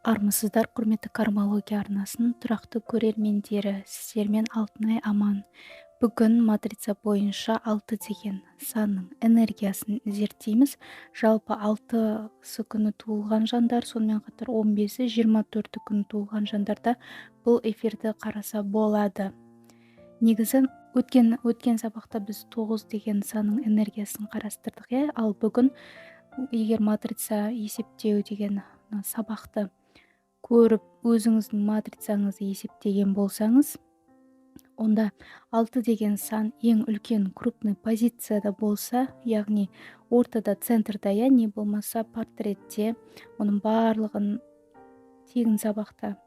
Армысыздар, құрметті кармология арнасының тұрақты көрермендері, сіздермен Алтынай аман. Бүгін матрица бойынша 6 деген санның энергиясын зерттейміз. Жалпы 6-сы күні туылған жандар, сонымен қатар 15-і 24-і күні туылған жандарда бұл эфирді қараса болады. Негізі өткен сабақта біз 9 деген санның энергиясын қарастырдық, ал бүгін егер матрица есептеу деген сабақты көріп, өзіңіздің матрицаңызды есептеген болсаңыз, онда 6 деген сан ең үлкен крупный позицияда болса, яғни ортада, центрда, не болмаса портретте, оның барлығын тегін сабақта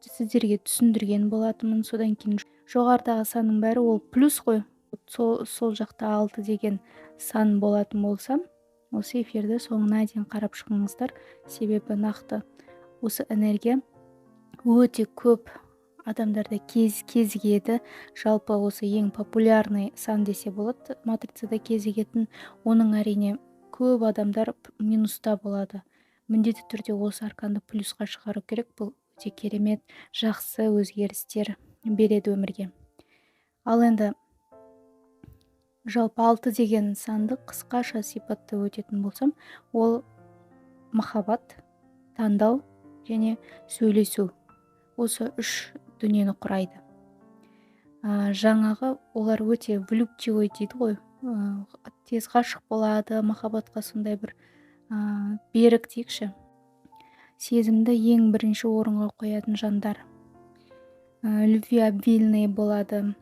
сіздерге түсіндірген болатынмын. Содан кейін жоғарыдағы санның бәрі ол плюс қой. Сол жақта 6 деген сан болатын болса, осы эфирді соңына дейін қарап шығыңыздар. Себебі нақты осы энергия өте көп адамдарда кезігеді. Жалпы осы ең популярный сан десе болады, матрицада кезігетін. Оның әрине көп адамдар минуста болады. Міндетті түрде осы арканды плюсқа шығару керек. Бұл өте керемет, жақсы өзгерістер береді өмірге. Ал енді жалпы 6 деген санды қысқаша сипатты өтетін болсам, ол махаббат, таңдау және сөйлесу. Осы 3 дүниені құрайды. Жаңағы олар өте влюбчивый дейді ғой. Тез ғашық болады, махаббатқа сондай бір берік дейікші. Сезімді ең бірінші орынға қоятын жандар. Любвеобильный болады.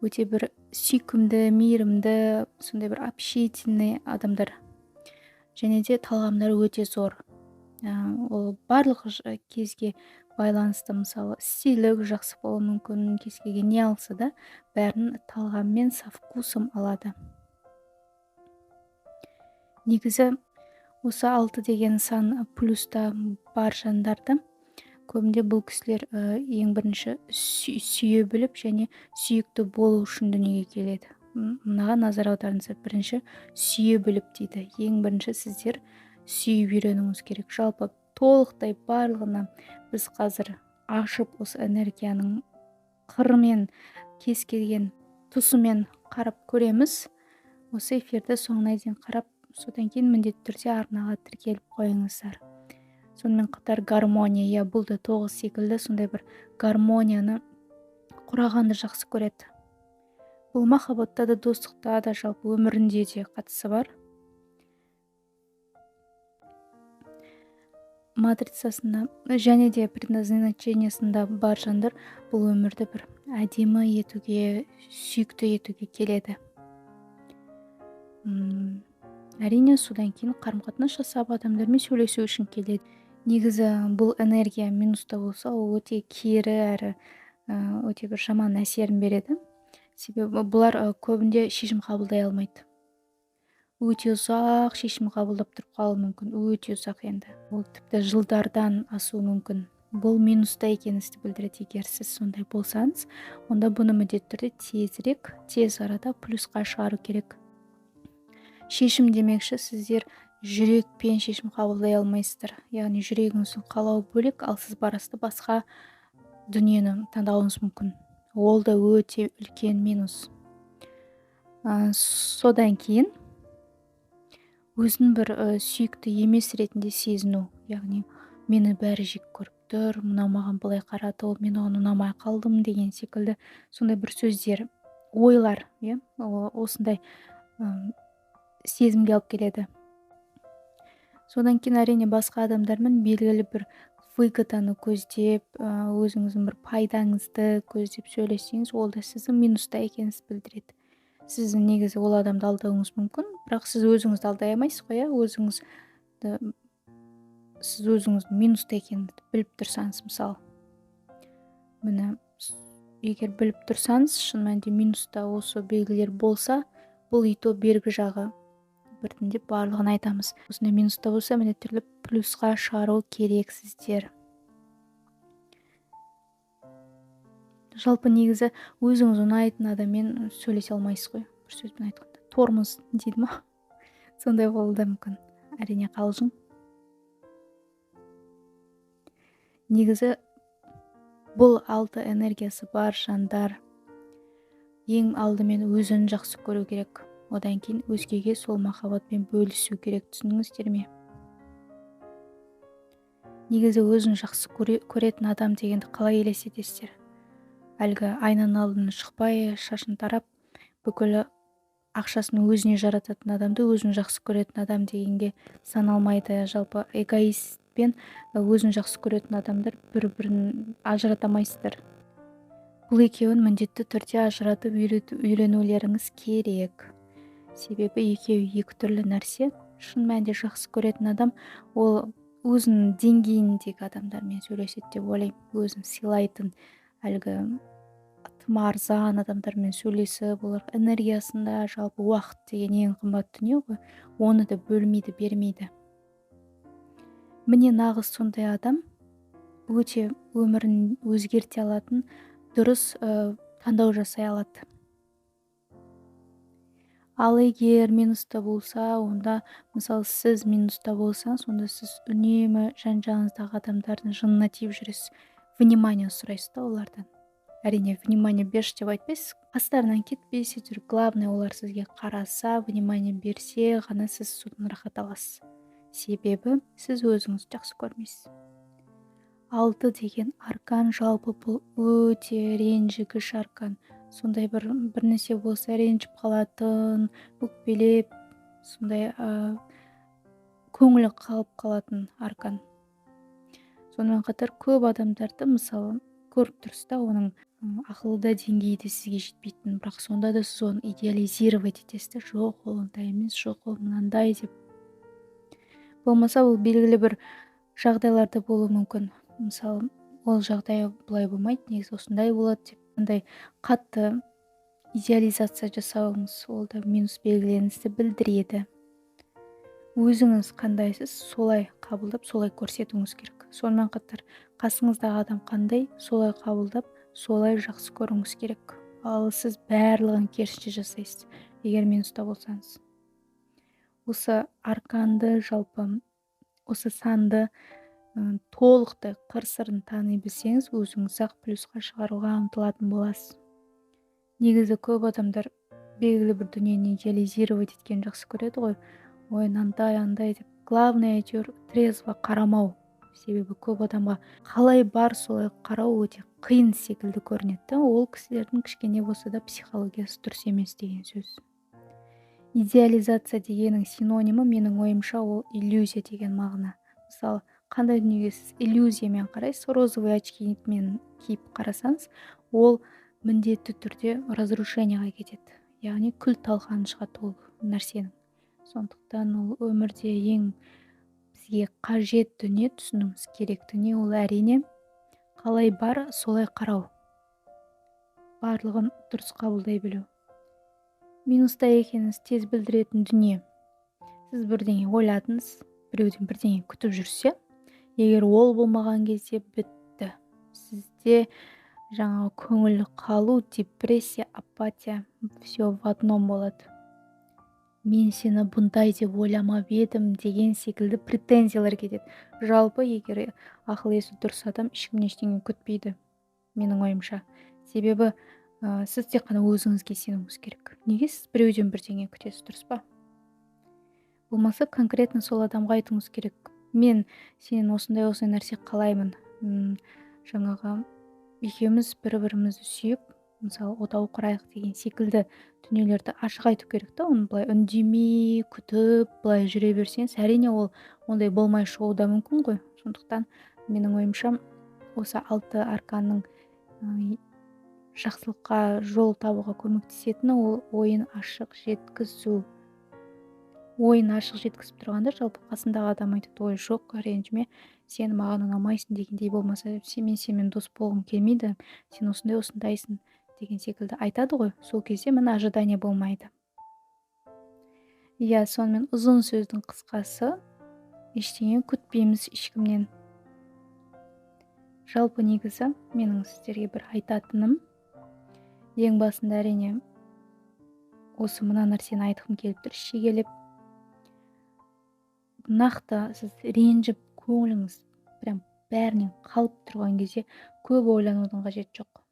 Өте бір сүйкімді, мейірімді, сондай бір общительный адамдар. Және де талғамдары өте зор. Ол барлық кезге байланысты, мысалы стилік жақсы болуы мүмкін, кез келген не алса да бәрін талғаммен, со вкусом алады. Негізі осы 6 деген сан плюста бар жандарды көбінде бұл кісілер ең бірінші сүйе біліп және сүйікті болу үшін дүниеге келеді. Мынаға назар аударыңыздар. Бірінші сүйе біліп дейді. Ең бірінші сіздер сүйіп үйренуіңіз керек. Жалпы толықтай барлығына біз қазір ашып осы энергияның қырымен, кез келген тұсымен қарап көреміз. Осы эфирді соңына дейін қарап, содан кейін міндетті түрде арнаға тіркеліп қойыңыздар. Сонымен қатар гармония, бұл да 9 секілді сондай бір гармонияны құрағанды жақсы көреді. Бұл махаббатта да, достықта да, жалпы өмірінде де қатысы бар. Матрицасында және де предназначениесында бар жандар бұл өмірді бір әдемі етуге, сүйікті етуге келеді. Әрине содан кейін қарым-қатынас жасап адамдармен сөйлесу үшін келеді. Негізі бұл энергия минуста болса, ол өте кері әрі өте бір жаман әсерін береді. Себебі бұлар көбінде шешім қабылдай алмайды. Өте ұзақ шешім қабылдап тұрып қалуы мүмкін. Өте ұзақ енді. Ол тіпті жылдардан асуы мүмкін. Бұл минуста екеніңізді білдіреді. Егер сіз сондай болсаңыз, онда бұны міндетті түрде тез арада плюсқа шығару керек. Шешім демекші, сіздер жүрекпен шешім қабылдай алмайсыздар. Яғни жүрегіңіздің қалауы бөлек, ал сіз барасыз басқа дүниені таңдауыңыз мүмкін. Ол да өте үлкен минус. Содан кейін өзін бір сүйікті емес ретінде сезіну. Яғни мені бәрі жек көріп тұр, мынау маған былай қарады, ол мен оған ұнамай қалдым деген секілді сондай бір сөздер, ойлар, осындай сезімге алып келеді. Содан кейін әрине басқа адамдармен белгілі бір выгоданы көздеп, өзіңіздің бір пайдаңызды көздеп сөйлесеңіз, ол да сіздің минуста екеніңізді білдіреді. Сіздің негізі ол адамды алдауыңыз мүмкін, бірақ сіз өзіңізді алдай алмайсыз ғой, сіз өзіңіздің минуста екеніңізді біліп тұрсаңыз, мысалы. Міне, егер біліп тұрсаңыз, шын мәнінде минуста осы белгілер болса, бұл ито бергі жағы біртіндеп барлығын айтамыз. Осындай минуста болса, міндетті түрде плюсқа шығару керек сіздер. Жалпы негізі өзіңіз ұнайтын адаммен сөйлесе алмайсыз ғой. Бір сөзбен айтқанда. Тормоз дейді ма? Сондай болуы да мүмкін. Әрине қалжың. Негізі бұл 6 энергиясы бар жандар ең алдымен өзін жақсы көру керек. Одан кейін өзгеге сол махаббатпен бөлісу керек. Түсіндіңіздер ме? Негізі өзін жақсы көретін адам дегенді қалай елестетесіздер? Әлгі айнаның алдына шықпай, шашын тарап, бүкілі ақшасын өзіне жарататын адамды өзін жақсы көретін адам дегенге саналмайды. Жалпы эгоист пен өзін жақсы көретін адамдар бір-бірін ажыратамайсыздар. Бұл екеуін міндетті түрде ажыратып үйренулеріңіз керек. Себебі екеуі екі түрлі нәрсе. Шын мәнінде жақсы көретін адам ол өзінің деңгейіндегі адамдармен сөйлеседі деп ойлаймын. Өзін сыйлайтын, әлгі тым арзан адамдармен сөйлесіп, олар энергиясында, жалпы уақыт деген ең қымбат дүние ғой. Оны да бөлмейді, бермейді. Міне нағыз сондай адам өте өмірін өзгерте алатын, дұрыс таңдау жасай алады. Ал егер минуста болса, онда мысалы сіз минуста болсаңыз, онда сіз үнемі жан-жағыңыздағы адамдардың жынына тиіп жүресіз. Внимание сұрайсыз да олардан. Әрине, внимание берші деп айтпайсыз. Қастарынан кетпесе жүр. Главное, олар сізге қараса, внимание берсе ғана сіз содан рахат аласыз. Себебі сіз өзіңіз жақсы көрмейсіз. 6 деген аркан жалпы бұл өте ренжігіш аркан. Сондай бір нәрсе болса ренжіп қалатын, өкпелеп, сондай көңілі қалып қалатын аркан. Сонымен қатар көп адамдарды мысалы көріп тұрсыз да, оның ақылда деңгейі де сізге жетпейтін, бірақ сонда да сіз оны идеализировать етесіз. Жоқ, ол ондай емес, жоқ, ол мынандай деп. Болмаса ол белгілі бір жағдайларда болуы мүмкін. Мысалы, ол жағдай бұлай болмайды, негізі осындай болады деп. Ондай қатты идеализация жасауыңыз, ол да минус белгілеріңізді білдіреді. Өзіңіз қандайсыз, солай қабылдап, солай көрсетуіңіз керек. Сонымен қатар қасыңыздағы адам қандай, солай қабылдап, солай жақсы көруіңіз керек. Ал сіз барлығын керісінше жасайсыз, егер минуста болсаңыз. Осы арканды жалпы, осы санды толықтай қыр-сырын тани білсеңіз, өзіңіз-ақ плюсқа шығаруға ұмтылатын боласыз. Негізі көп адамдар белгілі бір дүниені идеализировать еткен жақсы көреді ғой. Ой, андай деп. Главное, әйтеуір трезво қарамау. Себебі көп адамға қалай бар солай қарау өте қиын секілді көрінеді. Ол кісілердің кішкене болса да психологиясы дұрыс емес деген сөз. Идеализация дегенің синонимі менің ойымша ол иллюзия деген мағына. Мысалы, қандай дүниеге сіз иллюзиямен қарайсыз, розовый очкимен киіп қарасаңыз, ол міндетті түрде разрушениеға кетеді. Яғни күл-талқан шығады ол нәрсенің. Сондықтан ол өмірде ең бізге қажет дүние, түсінуіміз керек дүние, ол әрине қалай бар солай қарау. Барлығын дұрыс қабылдай білу. Минуста екеніңіз тез білдіретін дүние. Сіз бірдеңе ойладыңыз, біреуден бірдеңе күтіп жүрсе, егер ол болмаған кезде бітті. Сізде жаңағы көңіл қалу, депрессия, апатия, все в одном болады. Мен сені бұндай деп ойламап едім деген секілді претензиялар кетеді. Жалпы егер ақыл есі дұрыс адам ешкімнен ештеңе күтпейді, менің ойымша. Себебі сіз тек қана өзіңізге сенуіңіз керек. Неге сіз біреуден бірдеңе күтесіз, дұрыс па? Болмаса конкретно сол адамға айтуыңыз керек. Мен сенен осындай нәрсе қалаймын. Жаңағы екеуміз бір-бірімізді сүйіп, мысалы отау құрайық деген секілді дүниелерді ашық айту керек та. Оны былай үндемей, күтіп, былай жүре берсеңіз, әрине ол ондай болмай шығуы да мүмкін ғой. Сондықтан менің ойымша осы 6 арканның жақсылыққа жол табуға көмектесетіні ол ойын ашық жеткізу. Ойын ашық жеткізіп тұрғанда жалпы қасындағы адам айтады, ой жоқ, ренжіме, сен маған ұнамайсың дегендей, болмаса мен сенімен дос болғым келмейді, сен осындайсың деген секілді айтады ғой. Сол кезде міне ожидание болмайды. Иә, сонымен ұзын сөздің қысқасы, ештеңе күтпейміз ешкімнен. Жалпы негізі менің сіздерге бір айтатыным, ең басында әрине осы мына нәрсені айтқым келіп тұр, шегелеп. Нақты сіз ренжіп көңіліңіз прям бәрінен қалып тұрған кезде көп ойланудың қажеті жоқ.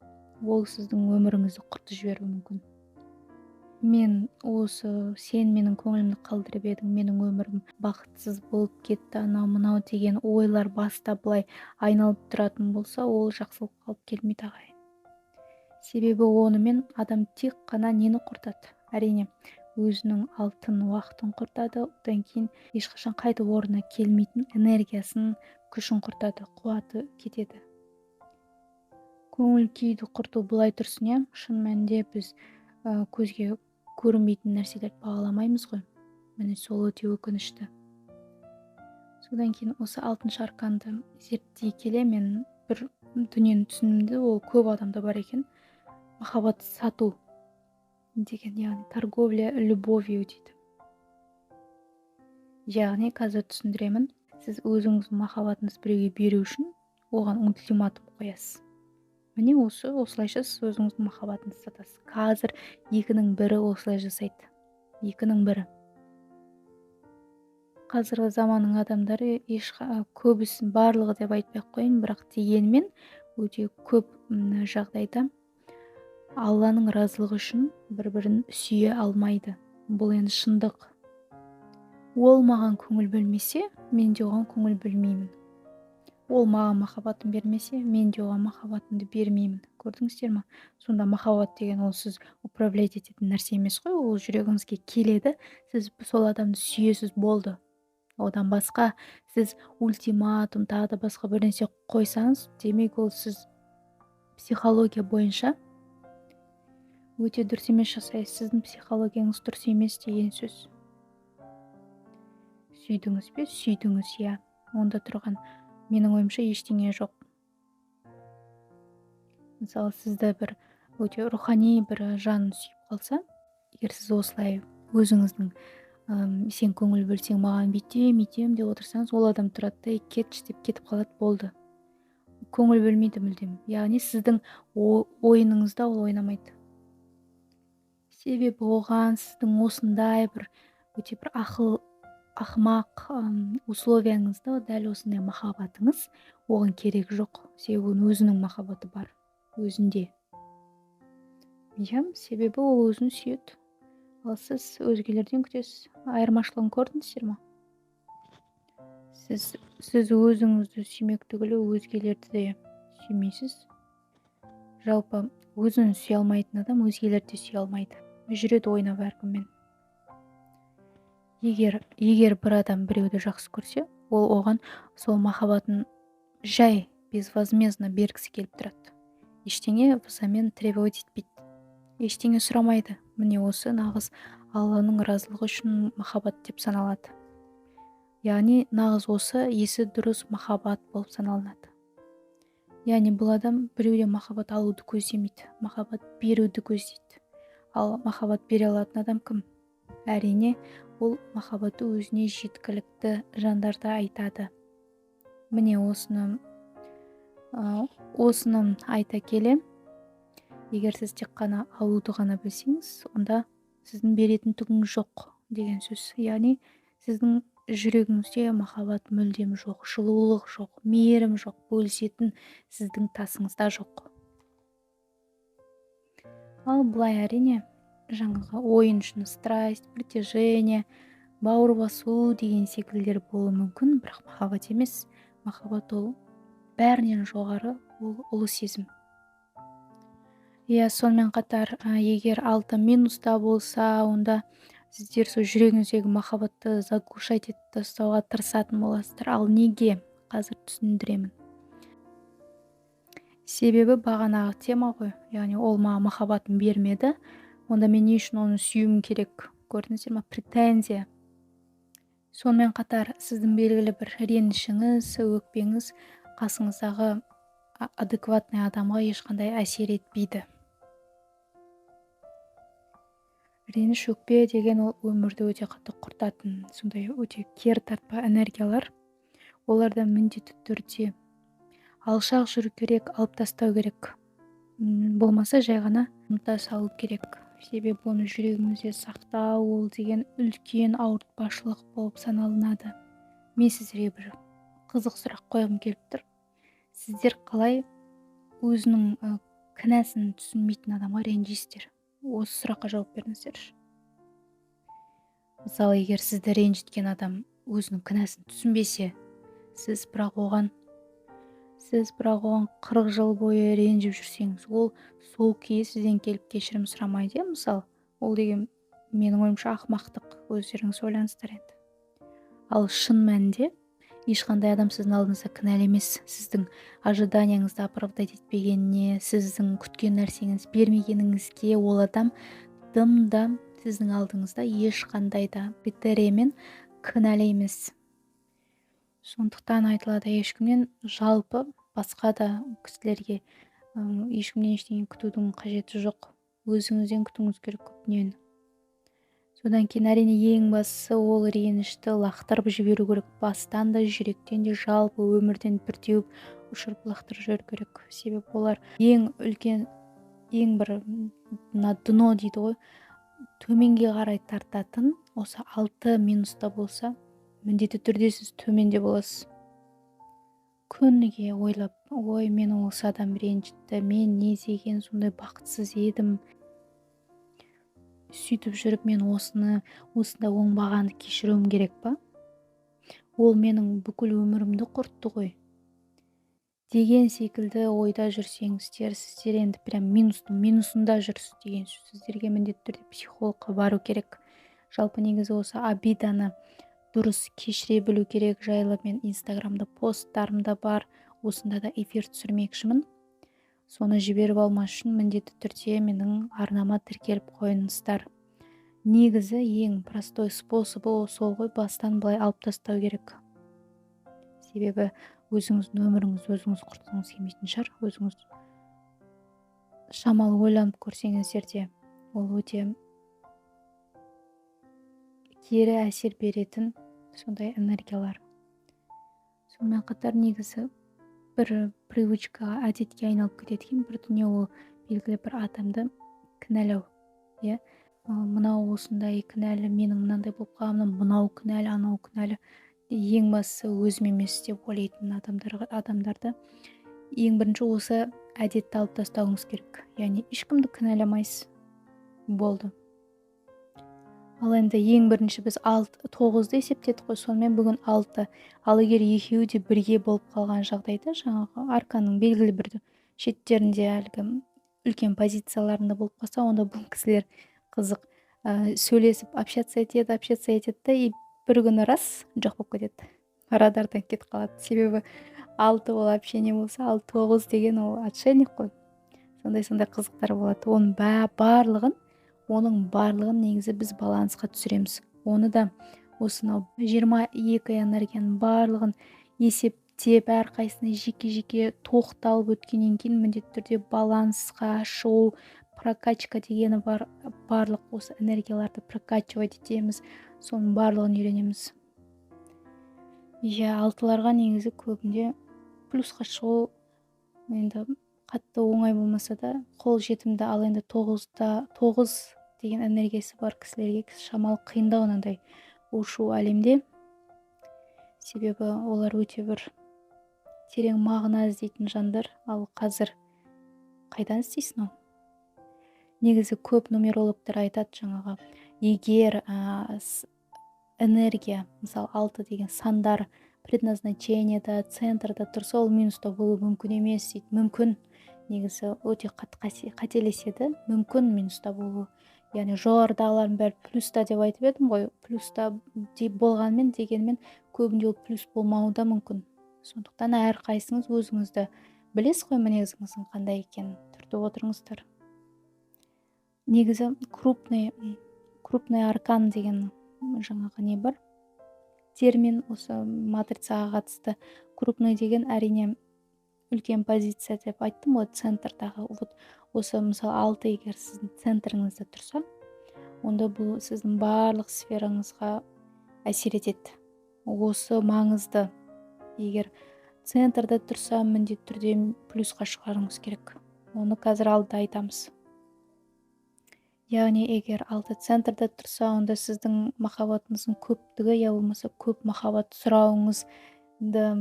Ол сіздің өміріңізді құртып жіберуі мүмкін. Сен менің көңілімді қалдырып едің, менің өмірім бақытсыз болып кетті, анау мынау деген ойлар баста былай айналып тұратын болса, ол жақсылыққа алып келмейді ағайын. Себебі онымен адам тек қана нені құртады? Әрине, өзінің алтын уақытын құртады, одан кейін ешқашан қайтып орнына келмейтін энергиясын, күшін құртады, қуаты кетеді. Көңіл күйді құрту былай тұрсын, иә, шын мәнінде біз көзге көрінбейтін нәрселерді бағаламаймыз ғой. Міне сол өте өкінішті. Содан кейін осы алтыншы арканды зерттей келе мен бір дүниені түсіндім, ол көп адамда бар екен. Махаббат сату деген, яғни торговля любовью дейді. Яғни қазір түсіндіремін, сіз өзіңіздің махаббатыңызды біреуге беру үшін оған ультиматум қоясыз. Міне осылайша сіз өзіңіздің махаббатыңызды сатасыз. Қазір екінің бірі осылай жасайды. Екінің бірі. Қазіргі заманның адамдары көбісін, барлығы деп айтпай қойын, бірақ дегенмен өте көп жағдайда Алланың разылығы үшін бір-бірін сүйе алмайды. Бұл енді шындық. Ол маған көңіл бөлмесе, мен де оған көңіл бөлмеймін. Ол маған махаббатын бермесе, мен де оған махаббатымды бермеймін. Көрдіңіздер ме? Сонда махаббат деген ол сіз управлять ететін нәрсе емес қой, ол жүрегіңізге келеді, сіз сол адамды сүйесіз, болды. Одан басқа сіз ультиматум, тағы да басқа бір нәрсе қойсаңыз, демек ол сіз психология бойынша өте дұрыс емес жасайсыз. Сіздің психологияңыз дұрыс емес деген сөз. Сүйдіңіз бе? Сүйдіңіз, иә. Онда тұрған менің ойымша ештеңе жоқ. Мысалы, сізді бір өте рухани бір жан сүйіп қалса, егер сіз осылай өзіңіздің сен көңіл бөлсең маған бүйтем деп отырсаңыз, ол адам тұрады да кетші деп кетіп қалады, болды. Көңіл бөлмейді мүлдем. Яғни сіздің ойыныңызда ол ойнамайды. Себебі оған сіздің осындай бір өте бір ақымақ условияңызда, дәл осындай махаббатыңыз оған керек жоқ. Себебі өзінің махаббаты бар, өзінде. Себебі ол өзін сүйеді. Ал сіз өзгелерден күтесіз. Айырмашылығын көрдіңіздер ме? Сіз өзіңізді сүймек түгілі өзгелерді де сүймейсіз. Жалпы өзін сүйе алмайтын адам өзгелерді сүйе алмайды. Жүреді ойнап әркіммен. Егер бір адам біреуді жақсы көрсе, ол оған сол махаббатын жай безвозмездно бергісі келіп тұрады. Ештеңе взамен требовать етпейді. Ештеңе сұрамайды. Міне осы нағыз Алланың разылығы үшін махаббат деп саналады. Яғни нағыз осы есі дұрыс махаббат болып саналынады. Яғни бұл адам біреуден махаббат алуды көздемейді, махаббат беруді көздейді. Ал махаббат бере алатын адам кім? Әрине, ол махаббаты өзіне жеткілікті жандарды айтады. Міне осыны айта келе, егер сіз тек қана алуды ғана білсеңіз, онда сіздің беретін түгіңіз жоқ деген сөз. Яғни сіздің жүрегіңізде махаббат мүлдем жоқ, жылулық жоқ, мейірім жоқ, бөлісетін сіздің тасыңызда жоқ. Ал былай әрине жаңағы ойын үшін страсть, притяжение, бауыр басу деген секілдер болуы мүмкін, бірақ махаббат емес. Махаббат ол бәрінен жоғары, ол ұлы сезім. Сонымен қатар, егер 6 минуста болса, онда сіздер сол жүрегіңіздегі махаббатты заглушать етіп тастауға тырысатын боласыздар. Ал неге? Қазір түсіндіремін. Себебі бағанағы тема ғой, яғни ол маған махаббатын бермеді, онда мен не үшін оны сүюім керек? Көрдіңіздер ме? Претензия. Сонымен қатар сіздің белгілі бір ренішіңіз, өкпеңіз қасыңыздағы адекватный адамға ешқандай әсер етпейді. Реніш, өкпе деген ол өмірді өте қатты құртатын, сондай өте кері тартпа энергиялар. Оларда міндетті түрде алшақ жүру керек, алып тастау керек. Болмаса жай ғана ұмыта салу керек. Себебі оны жүрегіңізде сақтау, ол деген үлкен ауыртпашылық болып саналынады. Мен сіздерге бір қызық сұрақ қойғым келіп тұр. Сіздер қалай өзінің кінәсін түсінбейтін адамға ренжисіздер? Осы сұраққа жауап беріңіздерші. Мысалы, егер сізді ренжіткен адам өзінің кінәсін түсінбесе, сіз бірақ оған 40 жыл бойы ренжіп жүрсеңіз, ол сол күйі сізден келіп кешірім сұрамайды, мысалы. Ол деген менің ойымша ақымақтық, өздеріңіз ойлаңыздар енді. Ал шын мәнінде ешқандай адам сіздің алдыңызда кінәлі емес. Сіздің ожиданияңызды оправдать етпегеніне, сіздің күткен нәрсеңіз бермегеніңізге ол адам дымда сіздің алдыңызда ешқандай да критериймен кінәлі емес. Сондықтан айтылады, ешкімнен жалпы басқа да кісілерге ешкімнен ештеңе күтудің қажеті жоқ. Өзіңізден күтуіңіз керек көп дүниені. Содан кейін әрине ең бастысы ол ренішті лақтырып жіберу керек. Бастан да, жүректен де, жалпы өмірден бір теуіп ұшырып лақтырып жіберу керек. Себебі олар ең үлкен, ең бір дно дейді ғой, төменге қарай тартатын осы 6 минуста болса, міндетті түрде сіз төменде боласыз. Күніге ойлап, ой, мен осы адам ренжітті, мен не деген сондай бақытсыз едім. Сөйтіп жүріп мен осында оңбағанды кешіруім керек па? Ол менің бүкіл өмірімді құртты ғой. Деген секілді ойда жүрсеңіздер, сіздер енді прям минусында жүрсіз деген сөз. Сіздерге міндетті түрде психологқа бару керек. Жалпы негізі осы обиданы дұрыс кешіре білу керек жайлы мен инстаграмда посттарымда бар, осында да эфир түсірмекшімін. Соны жіберіп алмас үшін міндетті түрде менің арнама тіркеліп қойыңыздар. Негізі ең простой способы сол ғой, бастан былай алып тастау керек. Себебі өзіңіздің өміріңіз өзіңіз құртқыңыз келмейтін шығар. Өзіңіз шамалы ойланып көрсеңіздер де, ол өте кері әсер беретін сондай энергиялар. Сонымен қатар негізі бір привычкаға, әдетке айналып кететін бір дүние, ол белгілі бір адамды кінәлау. Мынау осындай кінәлі, менің мынандай болып қалғаным, мынау кінәлі, анау кінәлі. Ең бастысы өзім емес деп ойлайтын адамдарды ең бірінші осы әдетті алып тастауыңыз керек. Яғни ешкімді кінәламайсыз. Болды. Ал енді ең бірінші біз 9-ды есептедік қой, сонымен бүгін 6. Ал егер екеуі де бірге болып қалған жағдайда, жаңағы арканың белгілі бір шеттерінде әлгі үлкен позицияларында болып қалса, онда бұл кісілер қызық сөйлесіп общаться етеді, и бір күні раз жоқ болып кетеді. Радардан кетіп қалады. Себебі 6 ол общение болса, ал 9 деген ол отшельник қой. Сондай қызықтар болады. Оның барлығын негізі біз балансқа түсіреміз. Оны да осынау 22 энергияның барлығын есептеп, әрқайсына жеке-жеке тоқталып өткеннен кейін міндетті түрде балансқа шығу, прокачка дегені бар. Барлық осы энергияларды прокачивать етеміз. Соның барлығын үйренеміз. 6-ларға негізі көбінде плюсқа шығу енді қатты оңай болмаса да қол жетімді. Ал енді 9 деген энергиясы бар кісілерге шамалы қиындау мынандай ушу әлемде. Себебі олар өте бір терең мағына іздейтін жандар. Ал қазір қайдан іздейсің ол? Негізі көп нумерологтар айтады жаңағы, егер энергия, мысалы 6 деген сандар предназначениеда, центрда тұрса, ол минуста болуы мүмкін емес дейді. Мүмкін, негізі өте қателеседі, мүмкін минуста болуы. Яғни жоғарыдағылардың бәрі плюста деп айтып едім ғой. Плюста болғанмен дегенмен көбінде ол плюс болмауы да мүмкін. Сондықтан әрқайсыңыз өзіңізді білесіз ғой, мінезіңіздің қандай екенін түртіп отырыңыздар. Негізі крупный аркан деген жаңағы не бар термин, осы матрицаға қатысты. Крупный деген әрине үлкен позиция деп айттым ғой, центрдағы. Осы мысалы 6 егер сіздің центріңізде тұрса, онда бұл сіздің барлық сфераңызға әсер етеді. Осы маңызды. Егер центрда тұрса, міндетті түрде плюсқа шығаруыңыз керек. Оны қазір алда айтамыз. Яғни егер 6 центрда тұрса, онда сіздің махаббатыңыздың көптігі, я болмаса көп махаббат сұрауыңызды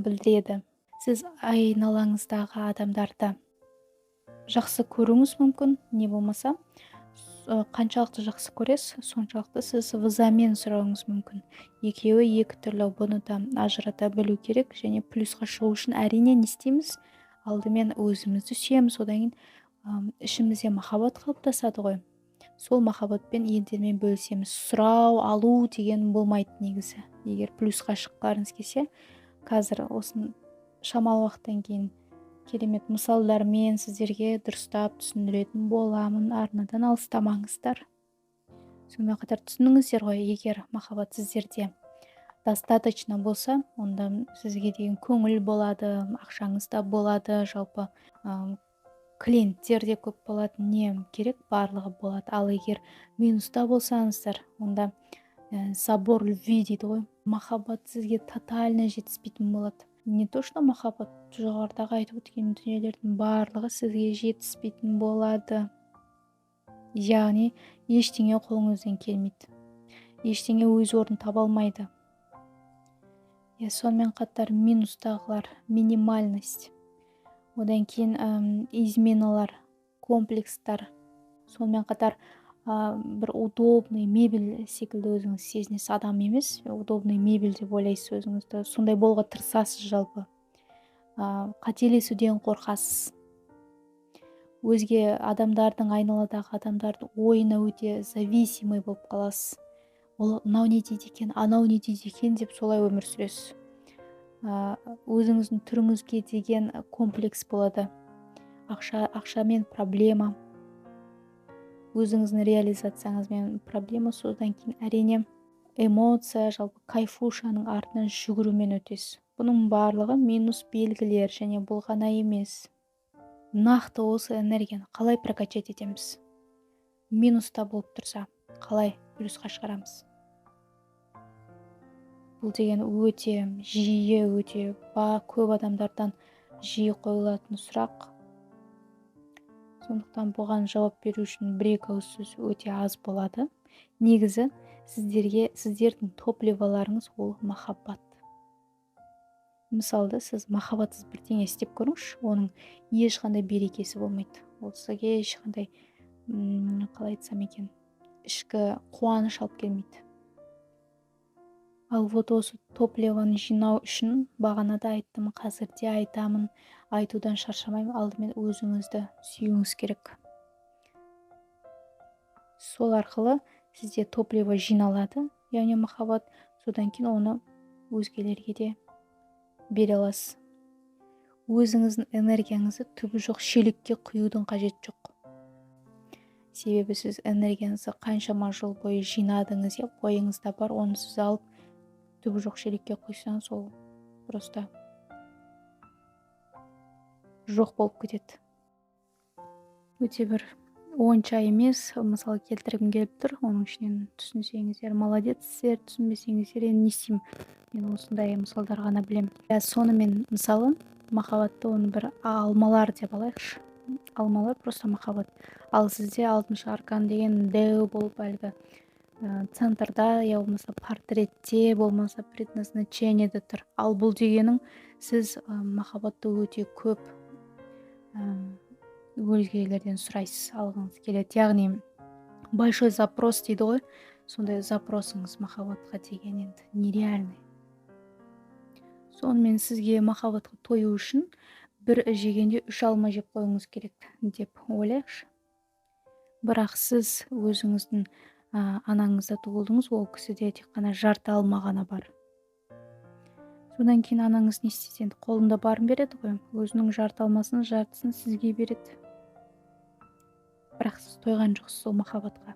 білдіреді. сіз айналаңыздағы адамдарды жақсы көруіңіз мүмкін, не болмаса қаншалықты жақсы көресіз, соншалықты сіз взамен сұрауыңыз мүмкін. Екеуі екі түрлі, бұны да ажырата білу керек. Және плюсқа шығу үшін әрине не істейміз? Алдымен өзімізді сүйеміз, одан кейін ішімізде махаббат қалыптасады ғой. Сол махаббатпен елдермен бөлісеміз. Сұрау, алу деген болмайды негізі. Егер плюсқа шыққыларыңыз келсе, қазір осыны шамалы уақыттан кейін керемет мысалдармен сіздерге дұрыстап түсіндіретін боламын. Арнадан алыстамаңыздар. Сонымен қатар түсініңіздер ғой, егер махаббат сіздерде достаточно болса, онда сізге деген көңіл болады, ақшаңыз да болады, жалпы клиенттер де көп болады, не керек барлығы болады. Ал егер минуста болсаңыздар, онда забор любви дейді ғой, махаббат сізге тотально жетіспейтін болады. Не то что махаббат, жоғарыдағы айтып өткен дүниелердің барлығы сізге жетіспейтін болады. Яғни ештеңе қолыңыздан келмейді, ештеңе өз орнын таба алмайды. Сонымен қатар минустағылар минимальность, одан кейін изменалар, комплекстар, сонымен қатар бір удобный мебель секілді өзіңіз сезінесіз. Адам емес, удобный мебель деп ойлайсыз өзіңізді. Сондай болуға тырысасыз жалпы. Қателесуден қорқасыз. Өзге адамдардың, айналадағы адамдардың ойына өте зависимый болып қаласыз. Ол мынау не дейді екен, анау не дейді екен деп солай өмір сүресіз. Өзіңіздің түріңізге деген комплекс болады. Ақшамен проблема, өзіңіздің реализацияңызбен проблема. Содан кейін әрине эмоция, жалпы кайфушаның артынан жүгірумен өтесіз. Бұның барлығы минус белгілер, және бұл ғана емес. Нақты осы энергияны қалай прокачать етеміз? Минуста болып тұрса, қалай плюсқа шығарамыз? Бұл деген өте жиі, өте көп адамдардан жиі қойылатын сұрақ. Сондықтан бұған жауап беру үшін бір-екі ауыз сөз өте аз болады. Негізі сіздердің топливаларыңыз ол махаббат. Мысалды, сіз махаббатсыз бірдеңе істеп көріңізші, оның ешқандай берекесі болмайды. Ол сізге ешқандай, қалай айтсам екен, ішкі қуаныш алып келмейді. Ал вот осы топливаны жинау үшін бағанада айттым, қазір де айтамын, айтудан шаршамаймын, алдымен өзіңізді сүюіңіз керек. Сол арқылы сізде топливо жиналады, яғни махаббат, содан кейін оны өзгелерге де бере аласыз. Өзіңіздің энергияңызды түбі жоқ шелекке құюдың қажет жоқ. Себебі сіз энергияңызды қаншама жыл бойы жинадыңыз, бойыңызда бар, оны сіз алып түбі жоқ шелекке құйсаңыз, ол просто жоқ болып кетеді. Өте бір онша емес мысал келтіргім келіп тұр, оның ішінен түсінсеңіздер молодецсіздер, түсінбесеңіздер не істеймін, мен осындай мысалдар ғана білем. Сонымен мысалы махаббатты оны бір алмалар деп алайықшы. Алмалар просто махаббат. Ал сізде алтыншы аркан деген дәу болып әлгі центрда, я болмаса портретте, болмаса предназначениеде тұр. Ал бұл дегенің сіз махаббатты өте көп өзгелерден сұрайсыз, алғыңыз келеді. Яғни большой запрос дейді ғой, сондай запросыңыз махаббатқа деген енді нереальный. Сонымен сізге махаббатқа тою үшін бір жегенде 3 алма жеп қойыңыз керек деп ойлайықшы. Бірақ сіз өзіңіздің анаңызда туылдыңыз, ол кісіде тек қана жарты алма ғана бар. Содан кейін анаңыз не істейді? Қолында барын береді ғой, өзінің жарты алмасын, жартысын сізге береді. Бірақ сіз тойған жоқсыз сол махаббатқа.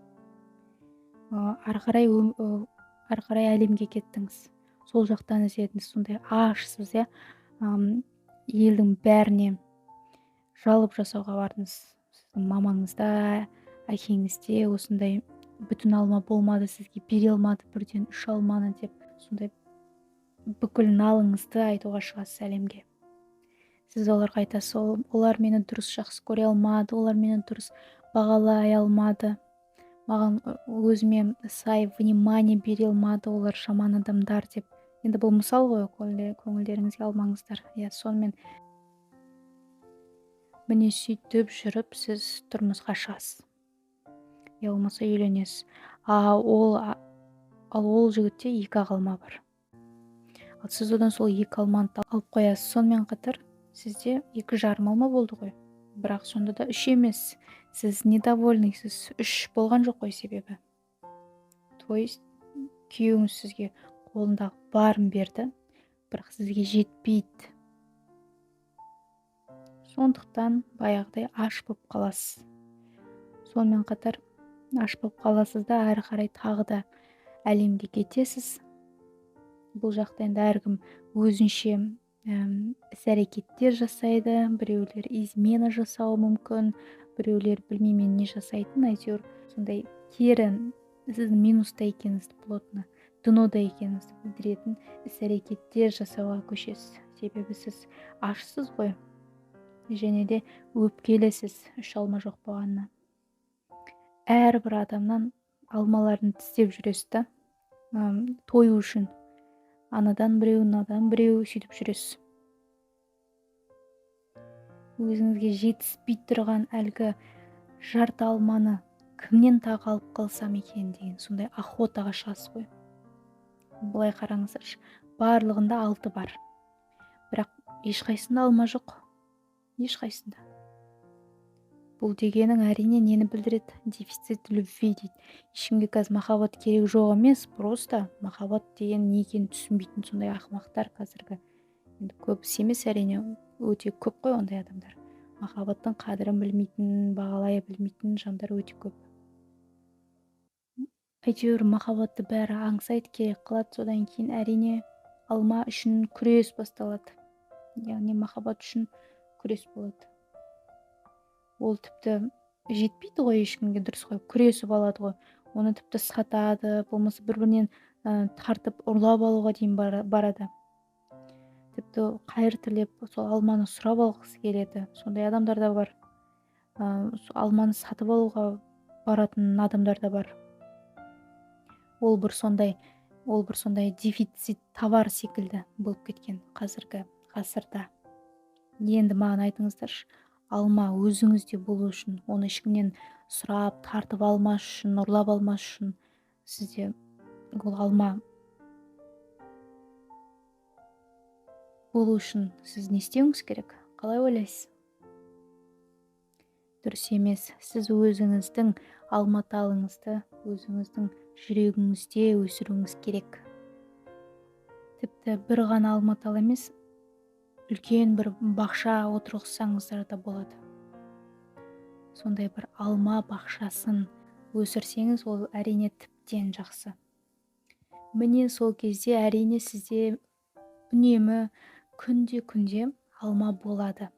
Ары қарай әлемге кеттіңіз. Сол жақтан іздедіңіз, сондай ашсыз, елдің бәріне жалып жасауға бардыңыз. Сіздің мамаңызда, әкеңізде осындай бүтін алма болмады, сізге бере алмады бірден 3 алманы деп, сондай бүкіл налыңызды айтуға шығасыз әлемге. Сіз оларға айтасыз, олар мені дұрыс жақсы көре алмады, олар мені дұрыс бағалай алмады, маған өзіме сай внимание бере алмады, олар жаман адамдар деп Енді бұл мысал ғой, көңілдеріңізге алмаңыздар. Иә, сонымен міне сөйтіп жүріп сіз тұрмысқа шығасыз. Я болмаса үйленесіз. Ал ол жігітте 2 ақ алма бар. Ал сіз одан сол 2 алманы алып қоясыз. Сонымен қатар сізде 2,5 алма болды ғой. Бірақ сонда да 3 емес. Сіз недовольныйсыз. 3 болған жоқ қой себебі. То есть күйеуіңіз сізге қолындағы барын берді, бірақ сізге жетпейді. Сондықтан баяғыдай аш болып қаласыз. Сонымен қатар аш болып қаласыз да әрі қарай тағы да әлемге кетесіз. Бұл жақта енді әркім өзінше іс-әрекеттер жасайды. Біреулер измена жасауы мүмкін, біреулер білмеймін не жасайтын, әйтеуір сондай кері сіздің минуста екеніңізді, плотно днода екеніңізді білдіретін іс-әрекеттер жасауға көшесіз. Себебі сіз ашсыз ғой, және де өпкелесіз 3 алма жоқ болғанына. Әрбір адамнан алмаларын тістеп жүресіз да, тою үшін. Анадан біреу, мынадан біреу сөйтіп жүресіз. Өзіңізге жетіспей тұрған әлгі жарты алманы кімнен тағы алып қалсам екен деген сондай охотаға шығасыз ғой. Былай қараңыздаршы, барлығында 6 бар. Бірақ ешқайсында алма жоқ. Ешқайсында. Бұл дегенің әрине нені білдіреді? Дефицит любви дейді. Ешкімге қазір махаббат керек жоқ емес, просто махаббат деген не екенін түсінбейтін сондай ақымақтар қазіргі. Енді көбісі емес, әрине өте көп қой ондай адамдар. Махаббаттың қадірін білмейтін, бағалай білмейтін жандар өте көп. Әйтеуір махаббатты бәрі аңсайды, керек қылады, содан кейін әрине алма үшін күрес басталады. Яғни махаббат үшін күрес болады. Ол тіпті жетпейді ғой ешкімге, дұрыс қой, күресіп алады ғой. Оны тіпті сатады, болмаса бір-бірінен тартып ұрлап алуға дейін барады. Тіпті қайыр тілеп сол алманы сұрап алғысы келеді. Сондай адамдар да бар. Алманы сатып алуға баратын адамдар да бар. Ол бір сондай дефицит товар секілді болып кеткен қазіргі ғасырда. Енді маған айтыңыздаршы, алма өзіңізде болу үшін, оны ешкімнен сұрап, тартып алмас үшін, ұрлап алмас үшін сізде ол алма болу үшін сіз не істеуіңіз керек? Қалай ойлайсыз? Дұрыс емес. Сіз өзіңіздің алматалыңызды өзіңіздің жүрегіңізде өсіруіңіз керек. Тіпті бір ғана алматал емес, үлкен бір бақша отырғызсаңыздар да болады. Сондай бір алма бақшасын өсірсеңіз, ол әрине тіптен жақсы. Міне сол кезде әрине сізде үнемі күнде алма болады.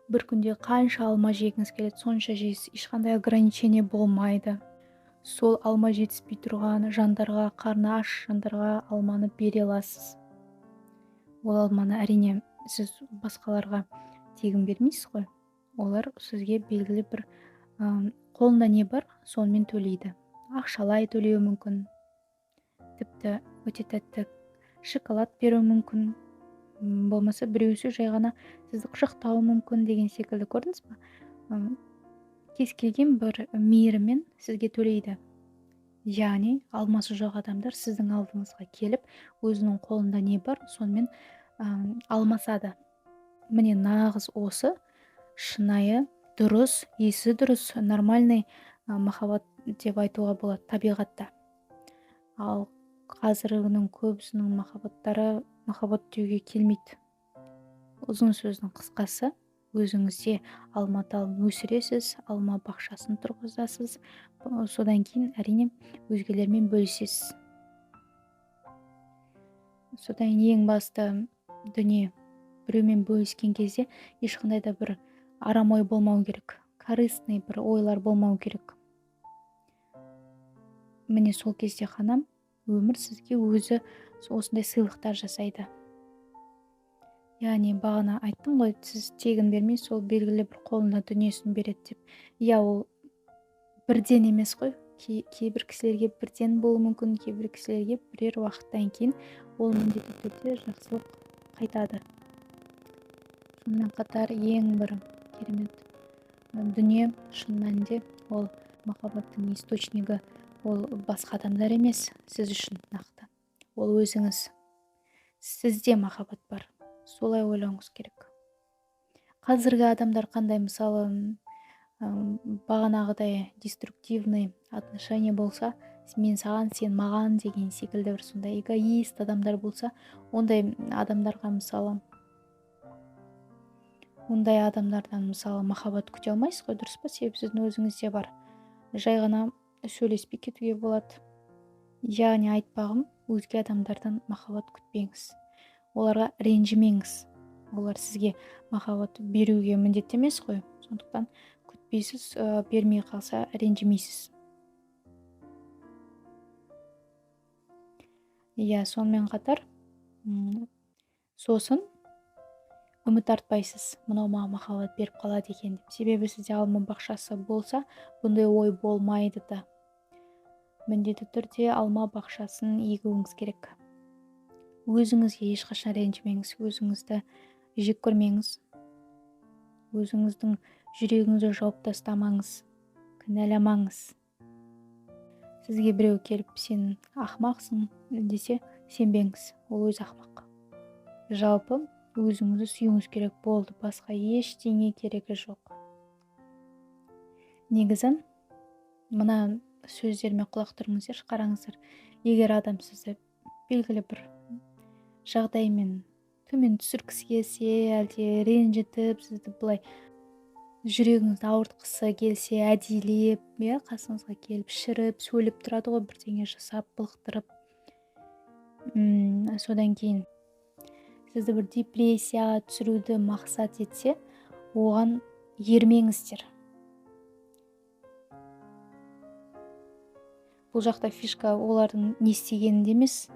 Бір күнде қанша алма жегіңіз келеді, сонша жейсіз, ешқандай ограничение болмайды. Сол алма жетіспей тұрған жандарға, қарны аш жандарға алманы бере аласыз. Ол алманы әрине сіз басқаларға тегін бермейсіз ғой. Олар сізге белгілі бір қолында не бар, сонымен төлейді. Ақшалай төлеуі мүмкін. Тіпті өте тәтті шоколад беруі мүмкін. Болмаса біреусі жай ғана сізді құшақтауы мүмкін деген секілді, көрдіңіз ба? Кез келген бір мейірімен сізге төлейді. Яғни алмасы жоқ адамдар сіздің алдыңызға келіп, өзінің қолында не бар, сонымен алмасады. Міне нағыз осы шынайы, дұрыс, есі дұрыс, нормальный махаббат деп айтуға болады табиғатта. Ал қазіргінің көбісінің махаббат деуге келмейді. Ұзын сөздің қысқасы, өзіңізде алма талын өсіресіз, алма бақшасын тұрғызасыз, содан кейін әрине өзгелермен бөлісесіз. Содан ең басты дүние, біреумен бөліскен кезде ешқандай да бір арам ой болмау керек, корыстный бір ойлар болмау керек. Міне сол кезде ғана өмір сізге өзі осындай сыйлықтар жасайды. Яғни бағана айттым ғой, сіз тегін бермейсіз, ол белгілі бір қолына дүниесін береді деп. Иә, ол бірден емес қой, кейбір кісілерге бірден болуы мүмкін, кейбір кісілерге бірер уақыттан кейін ол міндетті түрде жақсылық қайтады. Сонымен қатар ең бір керемет дүние шын мәнінде ол махаббаттың источнигі ол басқа адамдар емес, сіз үшін нақты. Ол өзіңіз. Сізде махаббат бар. Солай ойлауыңыз керек. Қазіргі адамдар қандай, мысалы, бағанағыдай деструктивный отношение болса, мен саған, сен маған деген секілді бір сондай эгоист адамдар болса, ондай адамдардан махаббат күте алмайсыз ғой, дұрыс па? Себебі сіздің өзіңізде бар. Жай ғана сөйлеспей кетуге болады. Яғни айтпағым, өзге адамдардан махаббат күтпеңіз. Оларға ренжімеңіз. Олар сізге махаббат беруге міндетті емес қой. Сондықтан күтпейсіз, бермей қалса ренжімейсіз. Сонымен қатар, сосын үміт артпайсыз, мынау маған махаббат беріп қалады екен деп. Себебі сізде алма бақшасы болса, бұндай ой болмайды да. Міндетті түрде алма бақшасын егуіңіз керек. Өзіңізге ешқашан ренжімеңіз, өзіңізді жек көрмеңіз, өзіңіздің жүрегіңізді жауып тастамаңыз, кінәламаңыз. Сізге біреу келіп, сен ақымақсың десе, сенбеңіз, ол өз ақымақ. Жалпы өзіңізді сүюіңіз керек болды, басқа ештеңе керегі жоқ. Негізі, мына сөздеріме құлақ түріңіздер, қараңыздар. Егер адам сізді белгілі бір жағдаймен төмен түсіргісі келсе, әлде ренжітіп, сізді былай жүрегіңізді ауыртқысы келсе, әдейілеп, қасыңызға келіп шіріп, сөйлеп тұрады ғой, бірдеңе жасап, былықтырып. Содан кейін сізді бір депрессияға түсіруді мақсат етсе, оған ермеңіздер. Бұл жақта фишка олардың не істегенінде емес,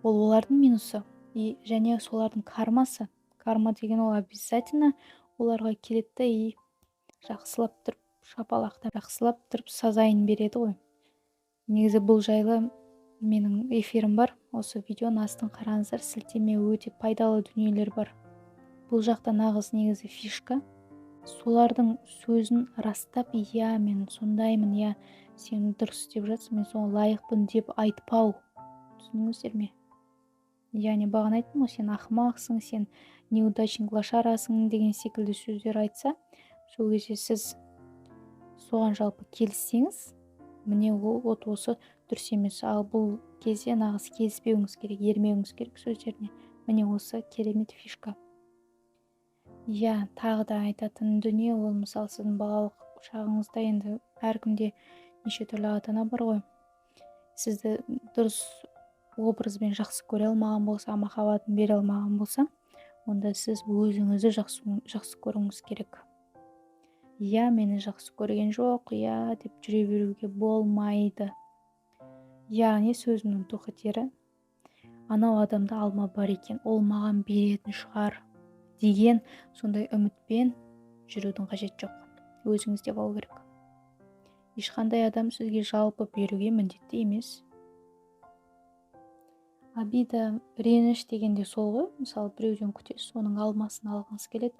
ол олардың минусы және солардың кармасы. Карма деген ол обязательно оларға келеді и жақсылап тұрып, шапалақтап, жақсылап тұрып сазайын береді ғой. Негізі бұл жайлы менің эфирім бар. Осы видеоның астын қараңыздар, сілтеме өте пайдалы дүниелер бар. Бұл жақта нағыз негізі фишка. Солардың сөзін растап, мен сондаймын, сен дұрыс деп жатсың, мен соған лайықпын деп айтпау. Түсініңіздер ме? Яғни бағана айттым ғой, сен ақымақсың, сен неудачник, лошарасың деген секілді сөздер айтса, сол кезде сіз соған жалпы келіссеңіз, міне ол осы дұрыс емес. Ал бұл кезде нағыз келіспеуіңіз керек, ермеуіңіз керек сөздеріне. Міне осы керемет фишка. Тағы да айтатын дүние, ол мысалы сіздің балалық шағыңызда, енді әркімде неше түрлі ата-ана бар ғой. Сізді дұрыс образбен жақсы көре алмаған болса, махаббатын бере алмаған болса, онда сіз өзіңізді жақсы көруіңіз керек. Мені жақсы көрген жоқ, деп жүре беруге болмайды. Яғни сөзімнің тоқы тері, анау адамда алма бар екен, ол маған беретін шығар деген сондай үмітпен жүрудің қажет жоқ. Өзіңізде болу керек. Ешқандай адам сізге жалпы беруге міндетті емес. Обида, реніш дегенде сол ғой. Мысалы, біреуден күтесіз, оның алмасын алғыңыз келеді,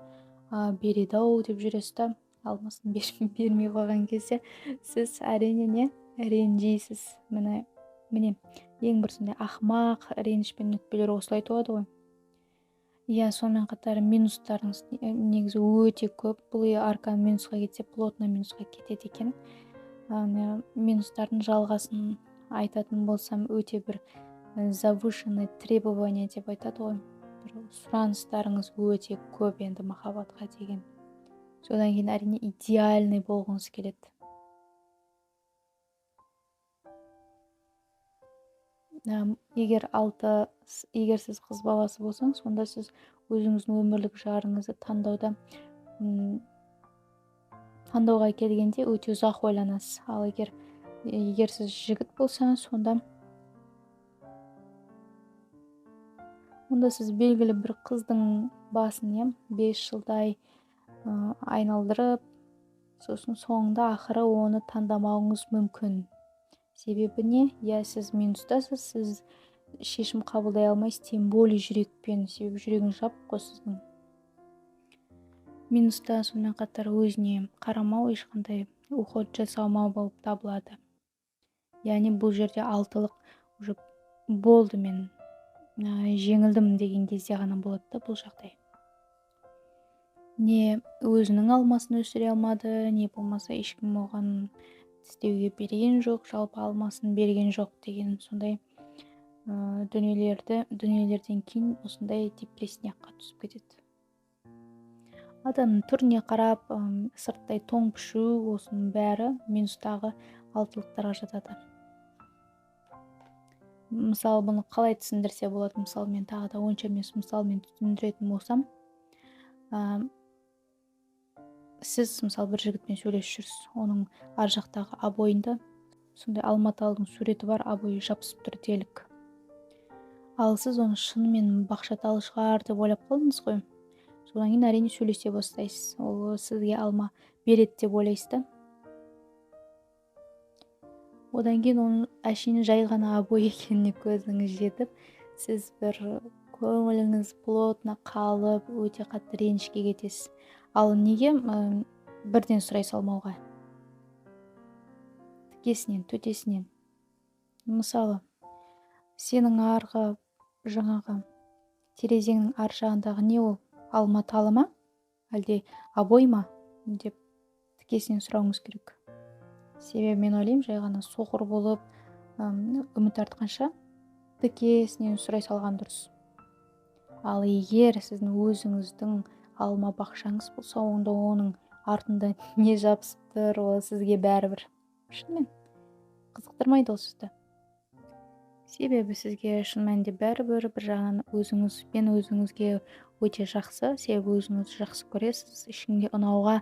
береді-ау деп жүресіз да, алмасын бермей қойған кезде сіз әрине ренжисіз. Міне ең бір сондай ақымақ ренішпен нүкпелер осылай туады ғой. Сонымен қатар минустарыңыз негізі өте көп. Бұл аркан минусқа кетсе, плотно минусқа кетеді екен. Минустардың жалғасын айтатын болсам, өте бір завышенный требования деп айтады ғой. Сұраныстарыңыз өте көп енді махаббатқа деген. Содан кейін әрине идеальный болғыңыз келеді. Егер сіз қыз баласы болсаңыз, сонда сіз өзіңіздің өмірлік жарыңызды таңдауға келгенде өте ұзақ ойланасыз. Ал егер сіз жігіт болсаңыз, онда сіз белгілі бір қыздың басын 5 жылдай айналдырып, сосын соңында ақыры оны таңдамауыңыз мүмкін. Себебі не? Иә, сіз минустасыз, сіз шешім қабылдай алмайсыз, тем более жүрекпен, себебі жүрегіңіз жабық қой сіздің. Минуста сонымен қатар өзіне қарамау, ешқандай уход жасалмау болып табылады. Яғни бұл жерде алтылық уже болды, мен жеңілдім деген кезде ғана болады да бұл жағдай. Не өзінің алмасын өсіре алмады, не болмаса ешкім оған істеуге берген жоқ, жалпы алмасын берген жоқ деген сондай дүниелерден кейін осындай депрессияға түсіп кетеді. Адамның түріне қарап, сырттай тоң пішу, осының бәрі минустағы алтылықтарға жатады. Мысалы, бұны қалай түсіндірсе болады? Мысалы, мен тағы да онша емес мысалмен түсіндіретін болсам, сіз мысалы бір жігітпен сөйлесіп жүрсіз, оның ар жақтағы обойында сондай алма талдың суреті бар, обой жабысып тұр делік. Ал сіз оны шынымен бақша талы шығар деп ойлап қалдыңыз ғой. Содан кейін әрине сөйлесе бастайсыз. Ол сізге алма береді деп ойлайсыз да. Одан кейін оның әшейін жай ғана обой екеніне көзіңіз жетіп, сіз бір көңіліңіз плотно қалып, өте қатты ренішке кетесіз. Ал неге бірден сұрай салмауға? Тікесінен, төтесінен. Мысалы, сенің арғы жаңағы терезеңнің ар жағындағы не ол? Алма талы ма? Әлде обой ма? Деп тікесінен сұрауыңыз керек. Себебі мен ойлаймын, жай ғана соқыр болып, үміт артқанша тікесінен сұрай салған дұрыс. Ал егер сіздің өзіңіздің алма бақшаңыз болса, онда оның артында не жабысып тұр, ол сізге бәрібір. Шынымен қызықтырмайды ол сізді. Себебі сізге шын мәнінде бәрібір, бір жағынан өзіңізбен өзіңізге өте жақсы, себебі өзіңізді жақсы көресіз, ешкімге ұнауға,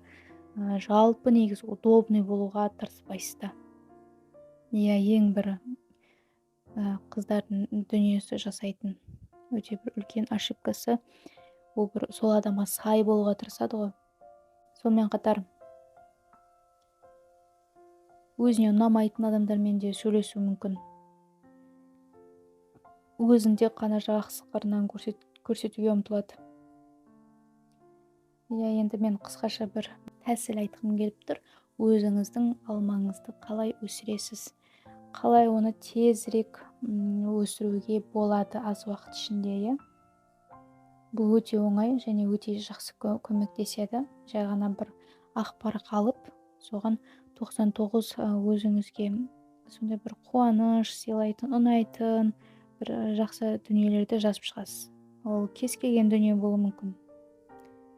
жалпы негізі удобный болуға тырыспайсыз да. Иә, ең бір қыздардың дүниесі жасайтын өте бір үлкен ошибкасы, ол бір сол адамға сай болуға тырысады ғой. Сонымен қатар өзіне ұнамайтын адамдармен де сөйлесу мүмкін. Өзінде қана жақсы қырынан көрсетуге ұмтылады. Иә, енді мен қысқаша бір тәсіл айтқым келіп тұр. Өзіңіздің алмаңызды қалай өсіресіз? Қалай оны тезірек өсіруге болады аз уақыт ішінде, иә? Бұл өте оңай және өте жақсы көмектеседі. Жай ғана бір ақ парақ алып, соған 99 өзіңізге сондай бір қуаныш сыйлайтын, ұнайтын бір жақсы дүниелерді жазып шығасыз. Ол кез келген дүние болуы мүмкін.